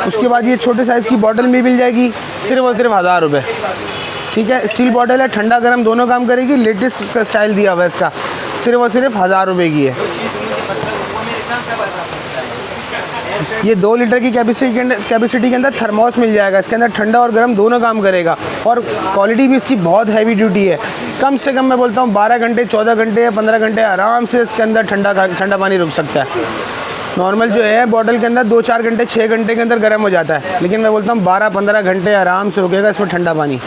उसके बाद ये छोटे साइज़ की बॉटल भी मिल जाएगी, सिर्फ और सिर्फ 1000 रुपये, ठीक है। स्टील बॉटल है, ठंडा गर्म दोनों काम करेगी। लेटेस्ट उसका स्टाइल दिया हुआ है इसका, सिर्फ और सिर्फ 1000 रुपये की है। ये 2 लीटर की कैपेसिटी के अंदर थर्मोस मिल जाएगा। इसके अंदर ठंडा और गर्म दोनों काम करेगा, और क्वालिटी भी इसकी बहुत हैवी ड्यूटी है। कम से कम मैं बोलता हूँ 12 घंटे, 14 घंटे या 15 घंटे आराम से इसके अंदर ठंडा पानी रुक सकता है। नॉर्मल जो है बॉटल के अंदर 2-4 घंटे, 6 घंटे के अंदर गर्म हो जाता है, लेकिन मैं बोलता हूँ 12-15 घंटे आराम से रुकेगा इसमें ठंडा पानी,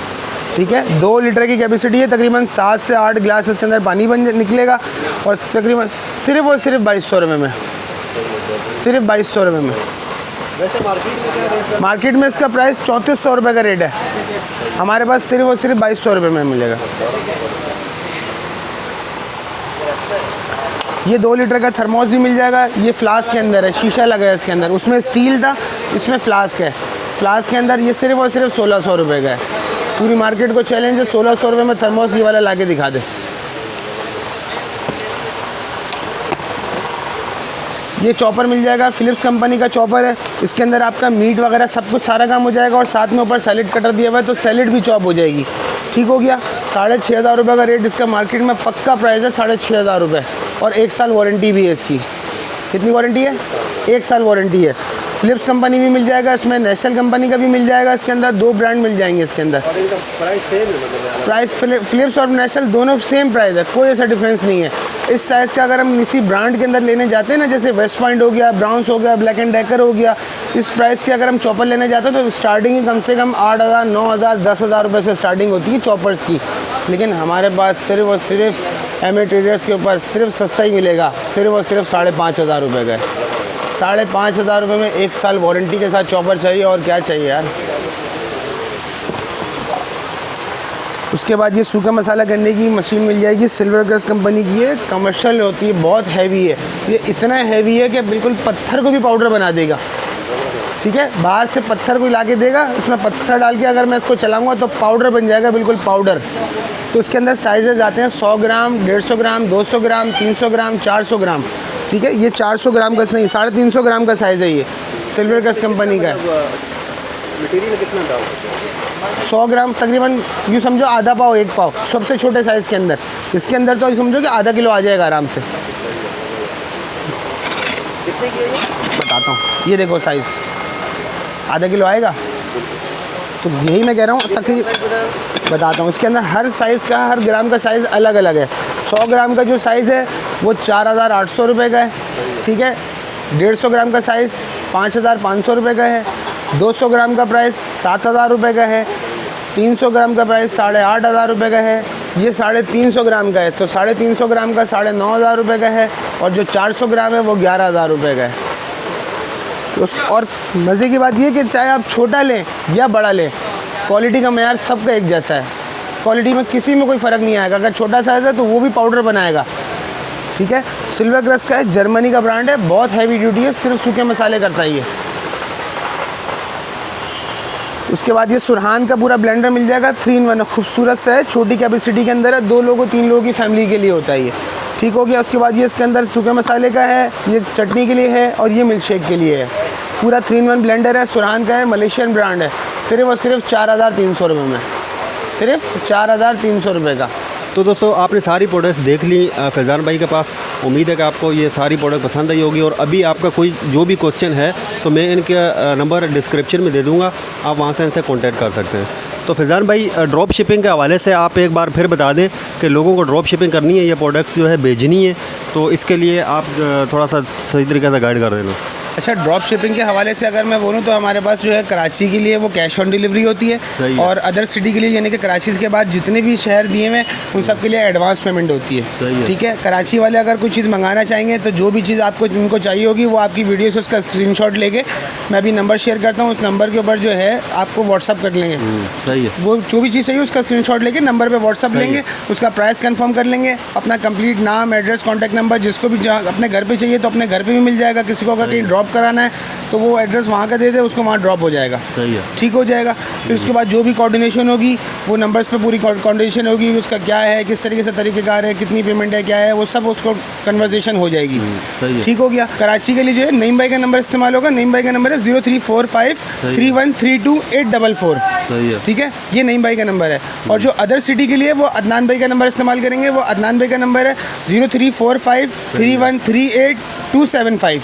ठीक है। 2 लीटर की कैपेसिटी है, तकरीबन 7 से 8 गिलास इसके अंदर पानी निकलेगा, और तकरीबन सिर्फ और सिर्फ 2200 रुपये में, सिर्फ 2200 रुपये में। मार्केट में इसका प्राइस 3400 रुपये का रेट है, हमारे पास सिर्फ और सिर्फ 2200 रुपये में मिलेगा। ये 2 लीटर का थर्मोस भी मिल जाएगा। ये फ्लास्क के अंदर है, शीशा लगा है इसके अंदर, उसमें स्टील था, इसमें फ्लास्क है। फ्लास्क के अंदर ये सिर्फ और सिर्फ 1600 रुपये का है। पूरी मार्केट को चैलेंज है, 1600 रुपये में थर्मोस ये वाला ला के दिखा दे। ये चॉपर मिल जाएगा, फ़िलिप्स कंपनी का चॉपर है। इसके अंदर आपका मीट वगैरह सब कुछ सारा काम हो जाएगा, और साथ में ऊपर सैलेड कटर दिया हुआ है, तो सैलेड भी चॉप हो जाएगी, ठीक हो गया। 6500 रुपये का रेट इसका मार्केट में पक्का प्राइस है, 6500 रुपये, और 1 साल वारंटी भी है इसकी। कितनी वारंटी है? 1 साल वारंटी है। फ़िलिप्स कंपनी भी मिल जाएगा इसमें, नेशनल कंपनी का भी मिल जाएगा। इसके अंदर 2 ब्रांड मिल जाएंगे इसके अंदर। प्राइस फ़िलिप्स और नेशनल दोनों सेम प्राइस है, कोई ऐसा डिफरेंस नहीं है। इस साइज़ का अगर हम किसी ब्रांड के अंदर लेने जाते हैं ना, जैसे वेस्ट पॉइंट हो गया, ब्राउन्स हो गया, ब्लैक एंड डेकर हो गया, इस प्राइस के अगर हम चॉपर लेने जाते हैं तो स्टार्टिंग ही कम से कम 8000, 9000, 10000 रुपये से स्टार्टिंग होती है चॉपर्स की। लेकिन हमारे पास सिर्फ और सिर्फ एम ए ट्रेडर्स के ऊपर सिर्फ सस्ता ही मिलेगा, सिर्फ और सिर्फ 5500 रुपये का है। 5500 रुपये में 1 साल वारंटी के साथ चॉपर चाहिए, और क्या चाहिए यार। उसके बाद ये सूखा मसाला करने की मशीन मिल जाएगी, सिल्वर ग्रस कंपनी की है, कमर्शियल होती है, बहुत हैवी है। ये इतना हैवी है कि बिल्कुल पत्थर को भी पाउडर बना देगा, ठीक है। बाहर से पत्थर को ला के देगा, उसमें पत्थर डाल के अगर मैं इसको चलाऊँगा तो पाउडर बन जाएगा, बिल्कुल पाउडर। तो इसके अंदर साइजेज़ आते हैं 100 ग्राम, 150 ग्राम, 200 ग्राम, 300 ग्राम, 400 ग्राम, ठीक है। ये 400 ग्राम का नहीं, 350 ग्राम का साइज़ है। ये सिल्वर ग्रस कंपनी का है। मटेरियल कितना था? 100 ग्राम तकरीबन यूँ समझो आधा पाव, 1 पाव, सबसे छोटे साइज़ के अंदर। इसके अंदर तो समझो कि आधा किलो आ जाएगा आराम से। कितने की है ये? बताता हूँ, ये देखो साइज़ आधा किलो आएगा। तो यही मैं कह रहा हूँ, तकरीबन बताता हूँ। इसके अंदर हर साइज़ का, हर ग्राम का साइज़ अलग अलग है। 100 ग्राम का जो साइज़ है वो 4800 रुपये का है, ठीक है। 150 ग्राम का साइज़ 5500 रुपये का है। 200 ग्राम का प्राइस 7000 रुपये का है। 300 ग्राम का प्राइस 8500 रुपये का है। ये 350 ग्राम का है, तो 350 ग्राम का 9500 रुपये का है, और जो 400 ग्राम है वो 11000 रुपये का है। और मज़े की बात ये कि चाहे आप छोटा लें या बड़ा लें, क्वालिटी का मेयार सबका एक जैसा है। क्वालिटी में किसी में कोई फ़र्क नहीं आएगा। अगर छोटा साइज़ है तो वो भी पाउडर बनाएगा, ठीक है। सिल्वर ग्रस का है, जर्मनी का ब्रांड है, बहुत हैवी ड्यूटी है, सिर्फ सूखे मसाले करता है ये। उसके बाद ये सुरहान का पूरा ब्लेंडर मिल जाएगा, 3 in 1, खूबसूरत सा है, छोटी कैपेसिटी के अंदर है, 2 लोगों 3 लोगों की फैमिली के लिए होता है ये, ठीक हो गया। उसके बाद ये इसके अंदर सूखे मसाले का है, ये चटनी के लिए है, और ये मिल्क शेक के लिए है। पूरा 3 in 1 ब्लेंडर है, सुरहान का है, मलेशियन ब्रांड है, सिर्फ और सिर्फ 4300 रुपये में, सिर्फ 4300 रुपये का। तो दोस्तों आपने सारी प्रोडक्ट्स देख ली फैज़ान भाई के पास। उम्मीद है कि आपको ये सारी प्रोडक्ट पसंद आई होगी, और अभी आपका कोई जो भी क्वेश्चन है तो मैं इनके नंबर डिस्क्रिप्शन में दे दूँगा, आप वहाँ से इनसे कॉन्टैक्ट कर सकते हैं। तो तो फैज़ान भाई ड्रॉप शिपिंग के हवाले से आप एक बार फिर बता दें कि लोगों को ड्रॉप शिपिंग करनी है, ये प्रोडक्ट्स जो है भेजनी है, तो इसके लिए आप थोड़ा सा सही तरीके से गाइड कर देना। अच्छा, ड्रॉप शिपिंग के हवाले से अगर मैं बोलूँ तो हमारे पास जो है कराची के लिए वो कैश ऑन डिलीवरी होती है, सही है। और अदर सिटी के लिए यानी कि कराची के बाद जितने भी शहर दिए हुए उन सब के लिए एडवांस पेमेंट होती है। सही है। ठीक है, कराची वाले अगर कोई चीज़ मंगाना चाहेंगे तो जो भी चीज़ आपको इनको चाहिए होगी वो आपकी वीडियो से उसका स्क्रीनशॉट लेके मैं अभी नंबर शेयर करता हूँ, उस नंबर के ऊपर जो है आपको व्हाट्सअप कर लेंगे। सही है। वो जो भी चीज़ चाहिए उसका स्क्रीनशॉट लेके नंबर पे व्हाट्सअप लेंगे, उसका प्राइस कंफर्म कर लेंगे, अपना कंप्लीट नाम, एड्रेस, कॉन्टैक्ट नंबर, जिसको भी जहाँ अपने घर पे चाहिए तो अपने घर पे भी मिल जाएगा, किसी को अगर कहीं ड्रॉप कराना है तो वो एड्रेस वहाँ का दे दे, उसको वहाँ ड्रॉप हो जाएगा। सही है। ठीक हो जाएगा। फिर उसके बाद जो भी कोऑर्डिनेशन होगी वो नंबर्स पे पूरी कोऑर्डिनेशन होगी, उसका क्या है, किस तरीके से तरीक़ेकार है, कितनी पेमेंट है, क्या है, वो सब उसको कन्वर्सेशन हो जाएगी। सही है। ठीक हो गया। कराची के लिए जो है नईम भाई का नंबर इस्तेमाल होगा। नईम भाई का नंबर है 0345313284। सही है। ठीक है, ये नईम भाई का नंबर है। और जो अदर सिटी के लिए वो अदनान भाई का नंबर इस्तेमाल करेंगे, वो अदनान भाई का नंबर है 0345313275।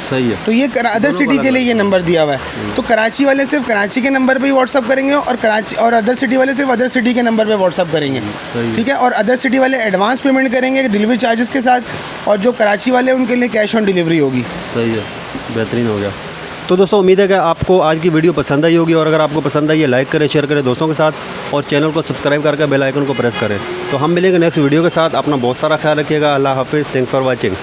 सही है। तो ये अदर सिटी के लिए ये नंबर दिया हुआ है। तो कराची वाले सिर्फ कराची के नंबर पे ही व्हाट्सअप करेंगे, और कराची और अदर सिटी वाले सिर्फ अदर सिटी के नंबर पे व्हाट्सअप करेंगे। सही। ठीक है, और अदर सिटी वाले एडवांस पेमेंट करेंगे डिलीवरी चार्जेस के साथ, और जो कराची वाले उनके लिए कैश ऑन डिलीवरी होगी। सही है, बेहतरीन हो गया। तो दोस्तों उम्मीद है कि आपको आज की वीडियो पसंद आई होगी, और अगर आपको पसंद आई है लाइक करें, शेयर करें दोस्तों के साथ, और चैनल को सब्सक्राइब करके बेल आइकन को प्रेस करें। तो हम मिलेंगे नेक्स्ट वीडियो के साथ। अपना बहुत सारा ख्याल रखिएगा। अल्लाह हाफिज़। Thanks for watching.